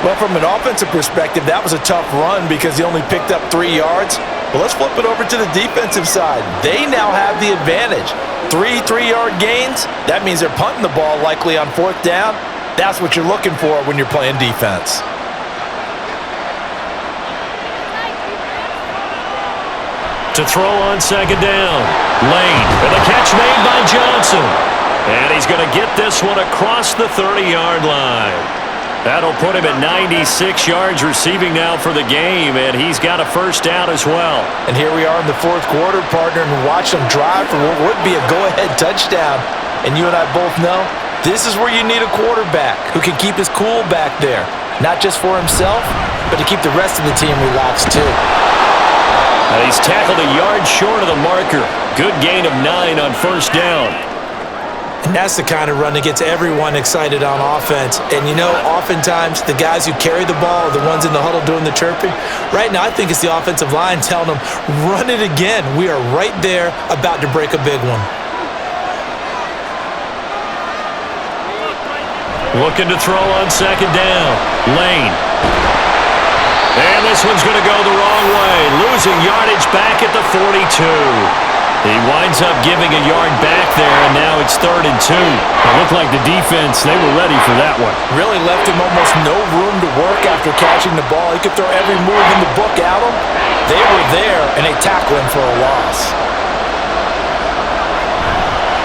Well, from an offensive perspective, that was a tough run because he only picked up 3 yards. But let's flip it over to the defensive side. They now have the advantage. 3 3-yard gains, that means they're punting the ball likely on 4th down. That's what you're looking for when you're playing defense. To throw on 2nd down. Lane, and the catch made by Johnson. And he's going to get this one across the 30-yard line. That'll put him at 96 yards receiving now for the game, and he's got a first down as well. And here we are in the 4th quarter, partner, and watch them drive for what would be a go-ahead touchdown. And you and I both know this is where you need a quarterback who can keep his cool back there, not just for himself, but to keep the rest of the team relaxed too. And he's tackled a yard short of the marker. Good gain of 9 on first down. And that's the kind of run that gets everyone excited on offense. And you know, oftentimes the guys who carry the ball are the ones in the huddle doing the chirping. Right now, I think it's the offensive line telling them, run it again. We are right there about to break a big one. Looking to throw on 2nd down. Lane. And this one's going to go the wrong way. Losing yardage back at the 42. He winds up giving a yard back there, and now it's 3rd and 2. It looked like the defense, they were ready for that one. Really left him almost no room to work after catching the ball. He could throw every move in the book at him. They were there, and they tackled him for a loss.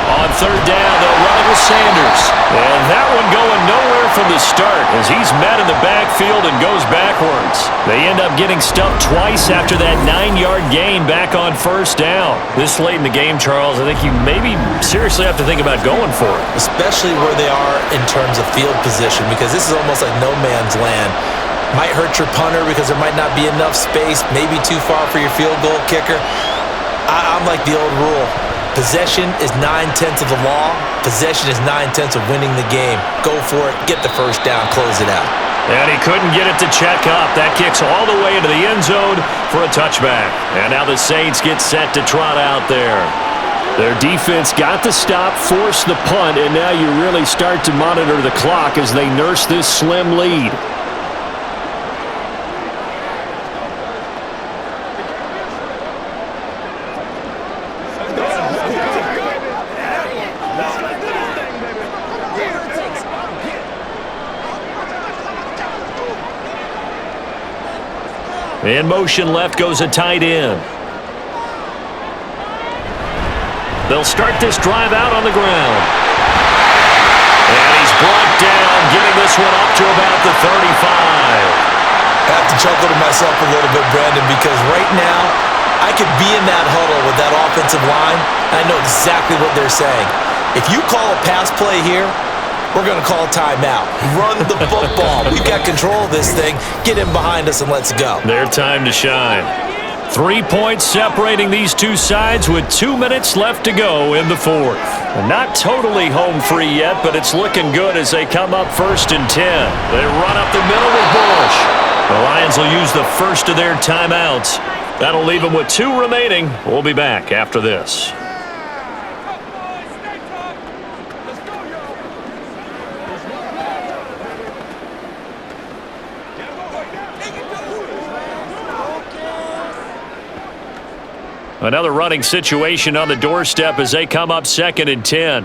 On 3rd down, they'll run it with Sanders. And that one going nowhere from the start as he's met in the backfield and goes backwards. They end up getting stumped twice after that 9-yard gain back on 1st down. This late in the game, Charles, I think you maybe seriously have to think about going for it. Especially where they are in terms of field position, because this is almost like no man's land. Might hurt your punter because there might not be enough space, maybe too far for your field goal kicker. I'm like the old rule. Possession is 9/10 of the law. Possession is 9/10 of winning the game. Go for it. Get the first down. Close it out. And he couldn't get it to check up. That kicks all the way into the end zone for a touchback. And now the Saints get set to trot out there. Their defense got the stop, forced the punt, and now you really start to monitor the clock as they nurse this slim lead. In motion left goes a tight end. They'll start this drive out on the ground. And he's brought down, getting this one up to about the 35. I have to chuckle to myself a little bit, Brandon, because right now I could be in that huddle with that offensive line, and I know exactly what they're saying. If you call a pass play here, we're going to call a timeout. Run the football. We've got control of this thing. Get in behind us and let's go. Their time to shine. 3 points separating these two sides with 2 minutes left to go in the fourth. Not totally home free yet, but it's looking good as they come up 1st and 10. They run up the middle with Bush. The Lions will use the first of their timeouts. That'll leave them with 2 remaining. We'll be back after this. Another running situation on the doorstep as they come up 2nd and 10.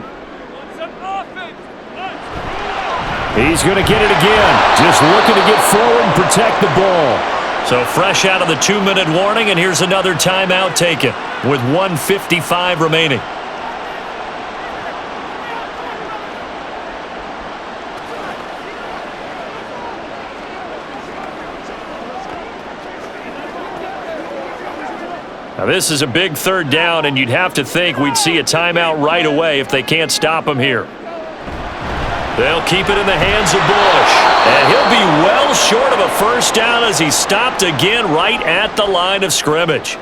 He's going to get it again. Just looking to get forward and protect the ball. So fresh out of the 2-minute warning, and here's another timeout taken with 1:55 remaining. Now this is a big 3rd down, and you'd have to think we'd see a timeout right away if they can't stop him here. They'll keep it in the hands of Bush. And he'll be well short of a 1st down as he's stopped again right at the line of scrimmage.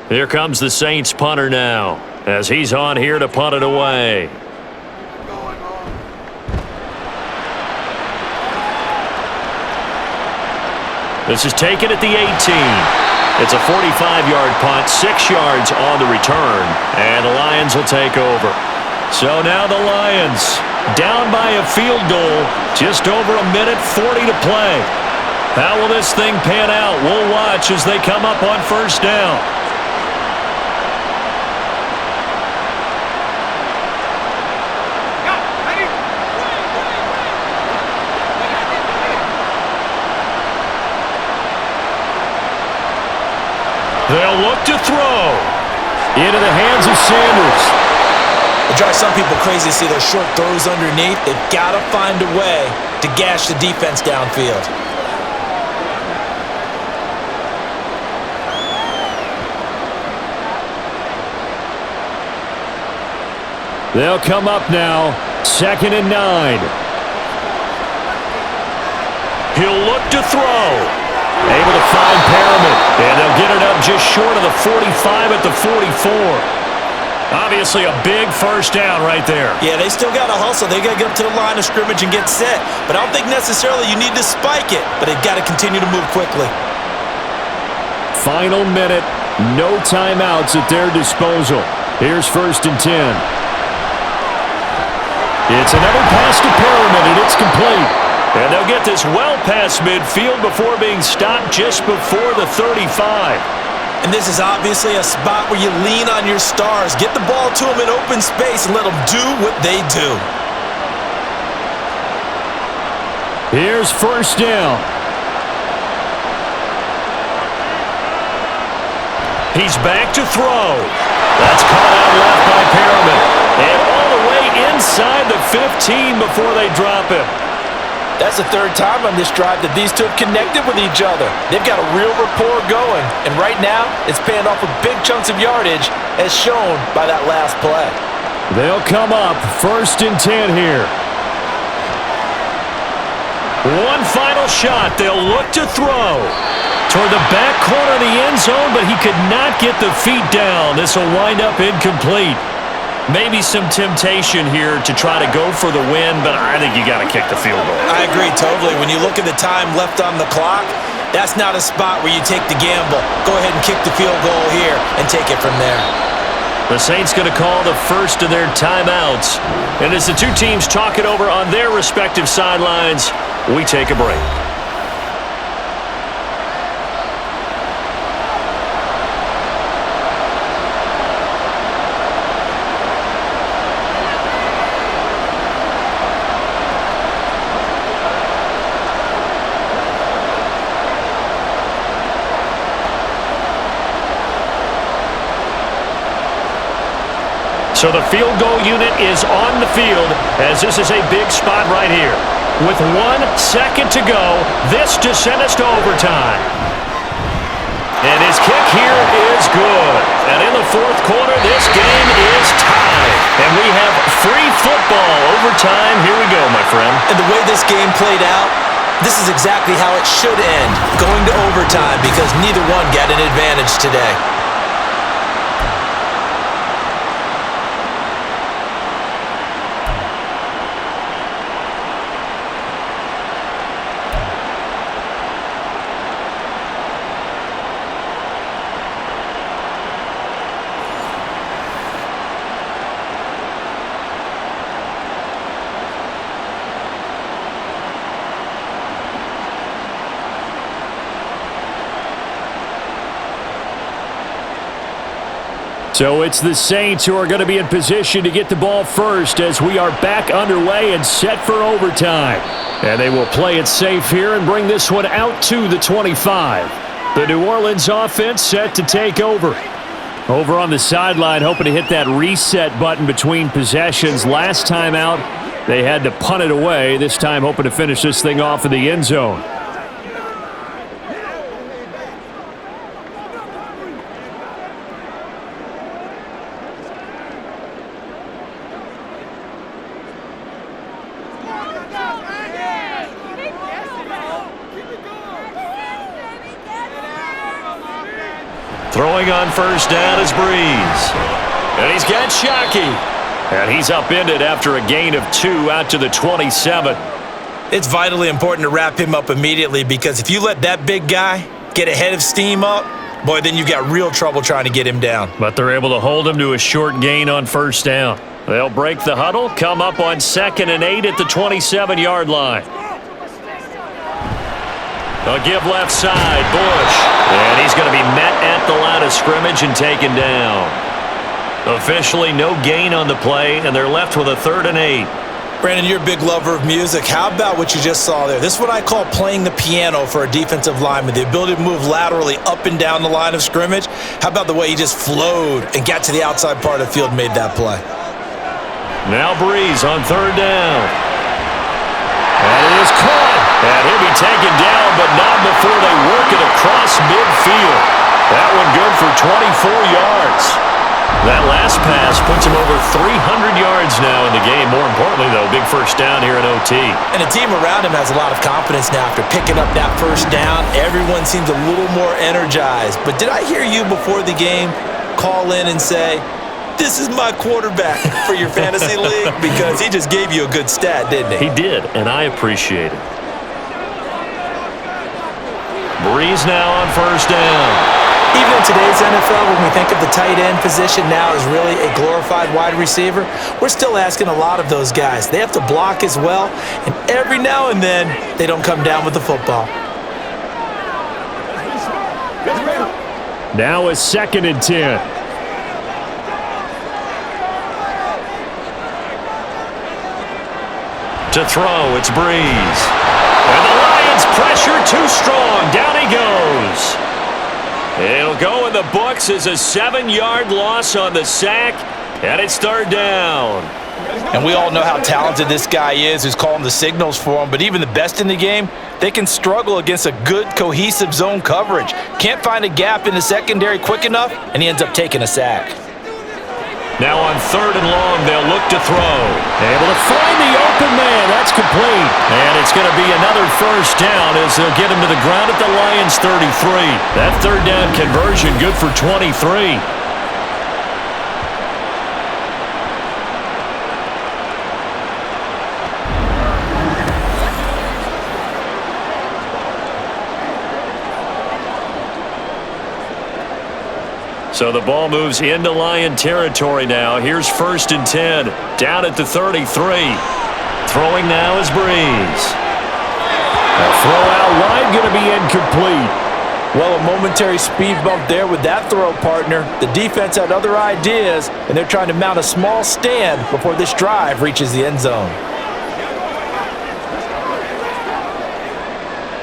Here comes the Saints punter now as he's on here to punt it away. This is taken at the 18. It's a 45-yard punt, 6 yards on the return, and the Lions will take over. So now the Lions down by a field goal, just over 1:40 to play. How will this thing pan out? We'll watch as they come up on 1st down. They'll look to throw. Into the hands of Sanders. It drives some people crazy to see those short throws underneath. They've got to find a way to gash the defense downfield. They'll come up now, 2nd and 9. He'll look to throw. Able to find Perriman, and they'll get it up just short of the 45 at the 44. Obviously a big 1st down right there. Yeah, they still got to hustle. They got to get up to the line of scrimmage and get set. But I don't think necessarily you need to spike it, but they've got to continue to move quickly. Final minute, no timeouts at their disposal. Here's 1st and 10. It's another pass to Perriman, and it's complete. And they'll get this well past midfield before being stopped just before the 35. And this is obviously a spot where you lean on your stars. Get the ball to them in open space and let them do what they do. Here's 1st down. He's back to throw. That's caught out left by Perriman. And all the way inside the 15 before they drop him. That's the 3rd time on this drive that these two have connected with each other. They've got a real rapport going. And right now, it's paying off with big chunks of yardage, as shown by that last play. They'll come up 1st and 10 here. One final shot. They'll look to throw. Toward the back corner of the end zone, but he could not get the feet down. This will wind up incomplete. Maybe some temptation here to try to go for the win, but I think you got to kick the field goal. I agree totally. When you look at the time left on the clock, that's not a spot where you take the gamble. Go ahead and kick the field goal here and take it from there. The Saints going to call the first of their timeouts. And as the two teams talk it over on their respective sidelines, we take a break. So the field goal unit is on the field as this is a big spot right here. With 1 second to go, this to send us to overtime. And his kick here is good. And in the fourth quarter, this game is tied. And we have free football overtime. Here we go, my friend. And the way this game played out, this is exactly how it should end, going to overtime, because neither one got an advantage today. So it's the Saints who are going to be in position to get the ball first as we are back underway and set for overtime. And they will play it safe here and bring this one out to the 25. The New Orleans offense set to take over. Over on the sideline, hoping to hit that reset button between possessions. Last time out, they had to punt it away. This time hoping to finish this thing off in the end zone. Throwing on first down is Breeze. And he's got Shockey. And he's upended after a gain of 2 out to the 27. It's vitally important to wrap him up immediately, because if you let that big guy get ahead of steam up, boy, then you've got real trouble trying to get him down. But they're able to hold him to a short gain on first down. They'll break the huddle, come up on 2nd and 8 at the 27-yard line. A give left side, Bush. And he's going to be met at the line of scrimmage and taken down. Officially no gain on the play, and they're left with a 3rd and 8. Brandon, you're a big lover of music. How about what you just saw there? This is what I call playing the piano for a defensive lineman, the ability to move laterally up and down the line of scrimmage. How about the way he just flowed and got to the outside part of the field and made that play? Now Breeze on 3rd down. And it is caught. And he'll be taken down, but not before they work it across midfield. That one good for 24 yards. That last pass puts him over 300 yards now in the game. More importantly, though, big first down here in OT. And the team around him has a lot of confidence now after picking up that first down. Everyone seems a little more energized. But did I hear you before the game call in and say, this is my quarterback for your fantasy league? Because he just gave you a good stat, didn't he? He did, and I appreciate it. Breeze now on first down. Even in today's NFL, when we think of the tight end position now as really a glorified wide receiver, we're still asking a lot of those guys. They have to block as well, and every now and then, they don't come down with the football. Now is 2nd and 10. To throw, it's Breeze. And the Lions pressure too strong. Down he goes. It'll go in the books as a 7-yard loss on the sack, and it's 3rd down. And we all know how talented this guy is who's calling the signals for him, but even the best in the game, they can struggle against a good, cohesive zone coverage. Can't find a gap in the secondary quick enough, and he ends up taking a sack. Now on 3rd and long, they'll look to throw. Able to find the open man. That's complete. And it's going to be another first down as they'll get him to the ground at the Lions' 33. That 3rd down conversion good for 23. So the ball moves into Lion territory now. Here's 1st and 10. Down at the 33. Throwing now is Breeze. A throw out wide going to be incomplete. Well, a momentary speed bump there with that throw, partner. The defense had other ideas, and they're trying to mount a small stand before this drive reaches the end zone.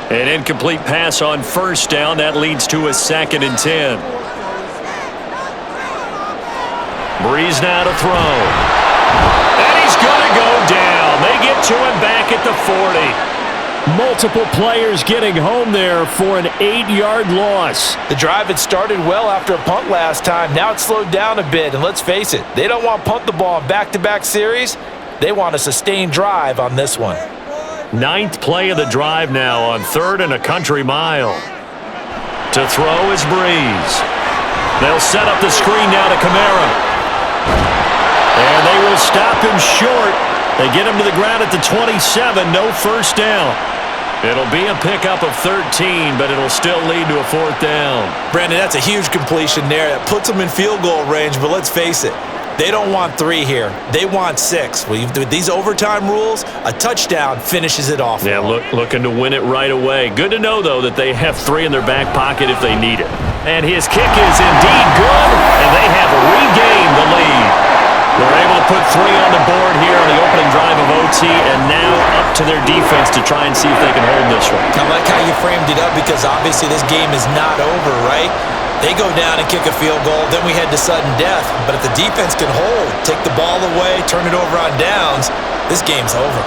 An incomplete pass on first down. That leads to a 2nd and 10. Breeze now to throw. And he's going to go down. They get to him back at the 40. Multiple players getting home there for an 8-yard loss. The drive had started well after a punt last time. Now it's slowed down a bit, and let's face it, they don't want to punt the ball in back-to-back series. They want a sustained drive on this one. 9th play of the drive now on 3rd and a country mile. To throw is Breeze. They'll set up the screen now to Kamara. And they will stop him short. They get him to the ground at the 27, no first down. It'll be a pickup of 13, but it'll still lead to a 4th down. Brandon, that's a huge completion there. That puts them in field goal range, but let's face it, they don't want 3 here. They want 6. With these overtime rules, a touchdown finishes it off. Yeah, looking to win it right away. Good to know, though, that they have 3 in their back pocket if they need it. And his kick is indeed good, and they have regained the lead. They're able to put 3 on the board here on the opening drive of OT, and now up to their defense to try and see if they can hold this one. I like how you framed it up because obviously this game is not over, right? They go down and kick a field goal, then we head to sudden death. But if the defense can hold, take the ball away, turn it over on downs, this game's over.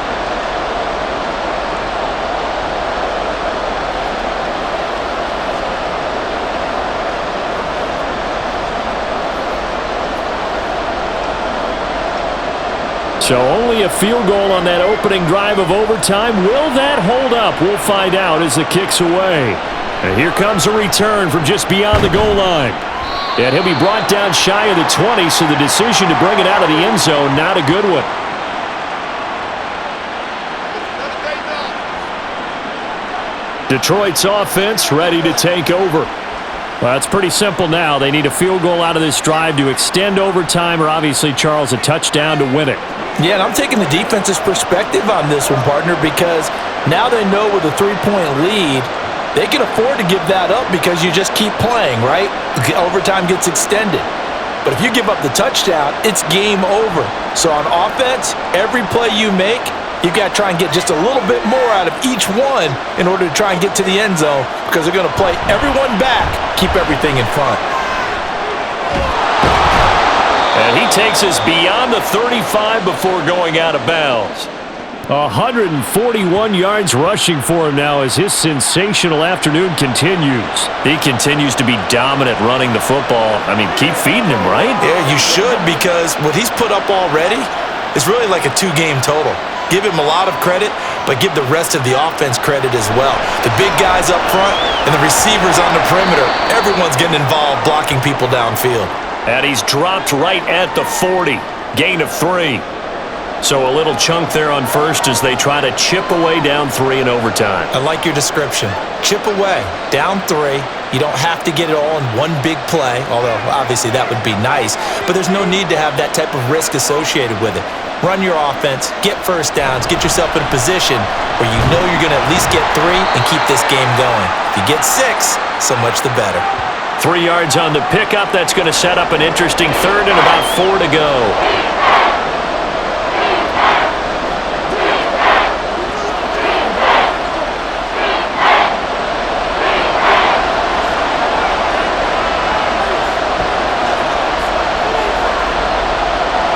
So only a field goal on that opening drive of overtime. Will that hold up? We'll find out as the kick's away. And here comes a return from just beyond the goal line. And he'll be brought down shy of the 20, so the decision to bring it out of the end zone, not a good one. Detroit's offense ready to take over. Well, it's pretty simple now. They need a field goal out of this drive to extend overtime, or obviously, Charles, a touchdown to win it. Yeah, and I'm taking the defense's perspective on this one, partner, because now they know with a 3-point lead, they can afford to give that up because you just keep playing, right? Overtime gets extended. But if you give up the touchdown, it's game over. So on offense, every play you make, you've got to try and get just a little bit more out of each one in order to try and get to the end zone because they're going to play everyone back, keep everything in front. And he takes us beyond the 35 before going out of bounds. 141 yards rushing for him now as his sensational afternoon continues. He continues to be dominant running the football. I mean, keep feeding him, right? Yeah, you should, because what he's put up already is really like a 2-game total. Give him a lot of credit, but give the rest of the offense credit as well. The big guys up front and the receivers on the perimeter, everyone's getting involved blocking people downfield. And he's dropped right at the 40. Gain of 3. So a little chunk there on first as they try to chip away down 3 in overtime. I like your description. Chip away, down 3. You don't have to get it all in one big play, although obviously that would be nice. But there's no need to have that type of risk associated with it. Run your offense, get first downs, get yourself in a position where you know you're going to at least get 3 and keep this game going. If you get 6, so much the better. 3 yards on the pickup. That's going to set up an interesting 3rd and about 4 to go.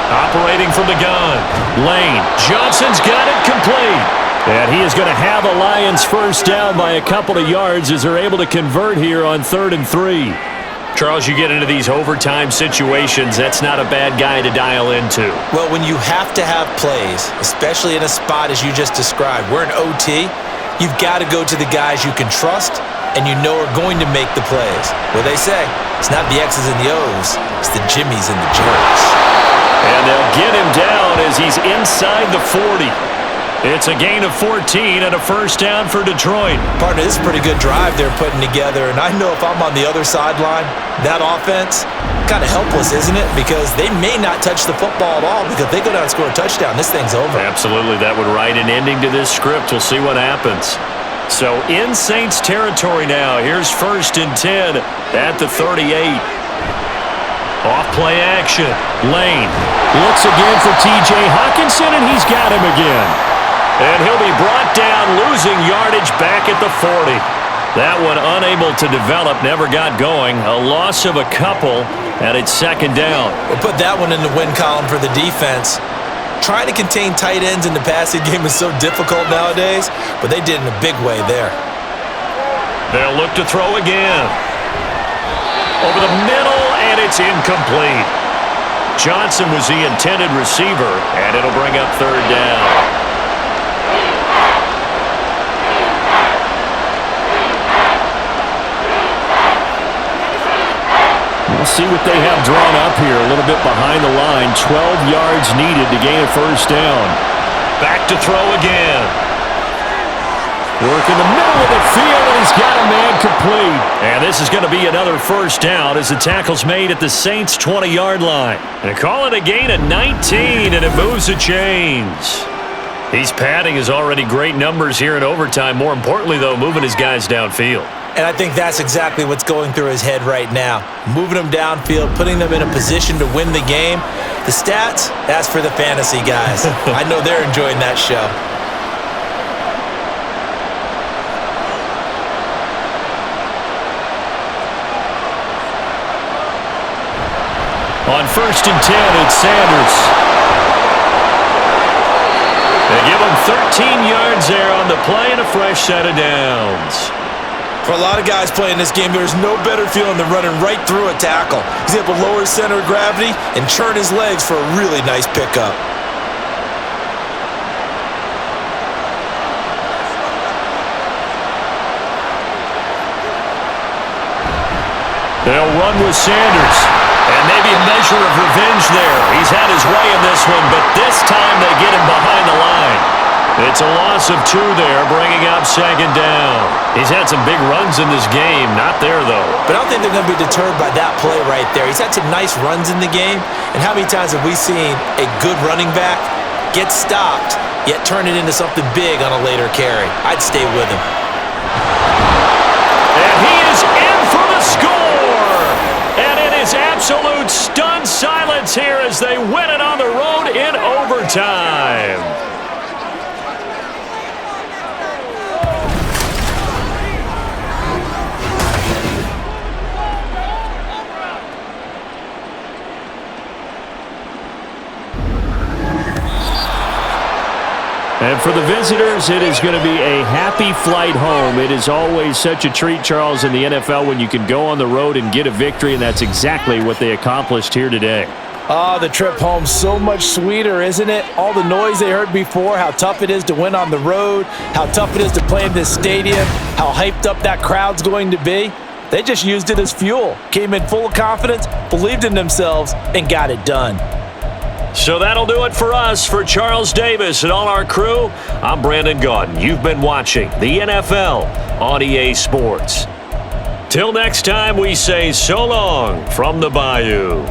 Operating from the gun. Lane. Johnson's got it complete. And he is going to have a Lions first down by a couple of yards as they're able to convert here on 3rd and 3. Charles, you get into these overtime situations, that's not a bad guy to dial into. Well, when you have to have plays, especially in a spot as you just described, we're in OT, you've got to go to the guys you can trust and you know are going to make the plays. Well, they say, it's not the X's and the O's, it's the Jimmies and the Joes. And they'll get him down as he's inside the 40. It's a gain of 14 and a first down for Detroit. Partner, this is a pretty good drive they're putting together, and I know if I'm on the other sideline, that offense, kind of helpless, isn't it? Because they may not touch the football at all, because if they go down and score a touchdown, this thing's over. Absolutely, that would write an ending to this script. We'll see what happens. So in Saints territory now, here's 1st and 10 at the 38. Off play action. Lane looks again for T.J. Hockenson, and he's got him again. And he'll be brought down, losing yardage back at the 40. That one unable to develop, never got going. A loss of a couple, and it's second down. We'll put that one in the win column for the defense. Trying to contain tight ends in the passing game is so difficult nowadays, but they did in a big way there. They'll look to throw again. Over the middle, and it's incomplete. Johnson was the intended receiver, and it'll bring up third down. We'll see what they have drawn up here. A little bit behind the line. 12 yards needed to gain a first down. Back to throw again. Work in the middle of the field, and he's got a man complete. And this is going to be another first down as the tackle's made at the Saints' 20-yard line. And call it a gain of 19, and it moves the chains. He's padding his already great numbers here in overtime. More importantly, though, moving his guys downfield. And I think that's exactly what's going through his head right now. Moving them downfield, putting them in a position to win the game. The stats, that's for the fantasy guys. I know they're enjoying that show. On 1st and 10, it's Sanders. They give him 13 yards there on the play and a fresh set of downs. For a lot of guys playing this game, there's no better feeling than running right through a tackle. He's able to lower his center of gravity and churn his legs for a really nice pickup. They'll run with Sanders. And maybe a measure of revenge there. He's had his way in this one, but this time they get him behind the line. It's a loss of 2 there, bringing up second down. He's had some big runs in this game. Not there, though. But I don't think they're going to be deterred by that play right there. He's had some nice runs in the game. And how many times have we seen a good running back get stopped, yet turn it into something big on a later carry? I'd stay with him. And he is in for the score! And it is absolute stunned silence here as they win it on the road in overtime. And for the visitors, it is going to be a happy flight home. It is always such a treat, Charles, in the NFL when you can go on the road and get a victory, and that's exactly what they accomplished here today. Oh, the trip home so much sweeter, isn't it? All the noise they heard before, how tough it is to win on the road, how tough it is to play in this stadium, how hyped up that crowd's going to be. They just used it as fuel, came in full of confidence, believed in themselves, and got it done. So that'll do it for us. For Charles Davis and all our crew, I'm Brandon Gaudin. You've been watching the NFL on EA Sports. Till next time, we say so long from the Bayou.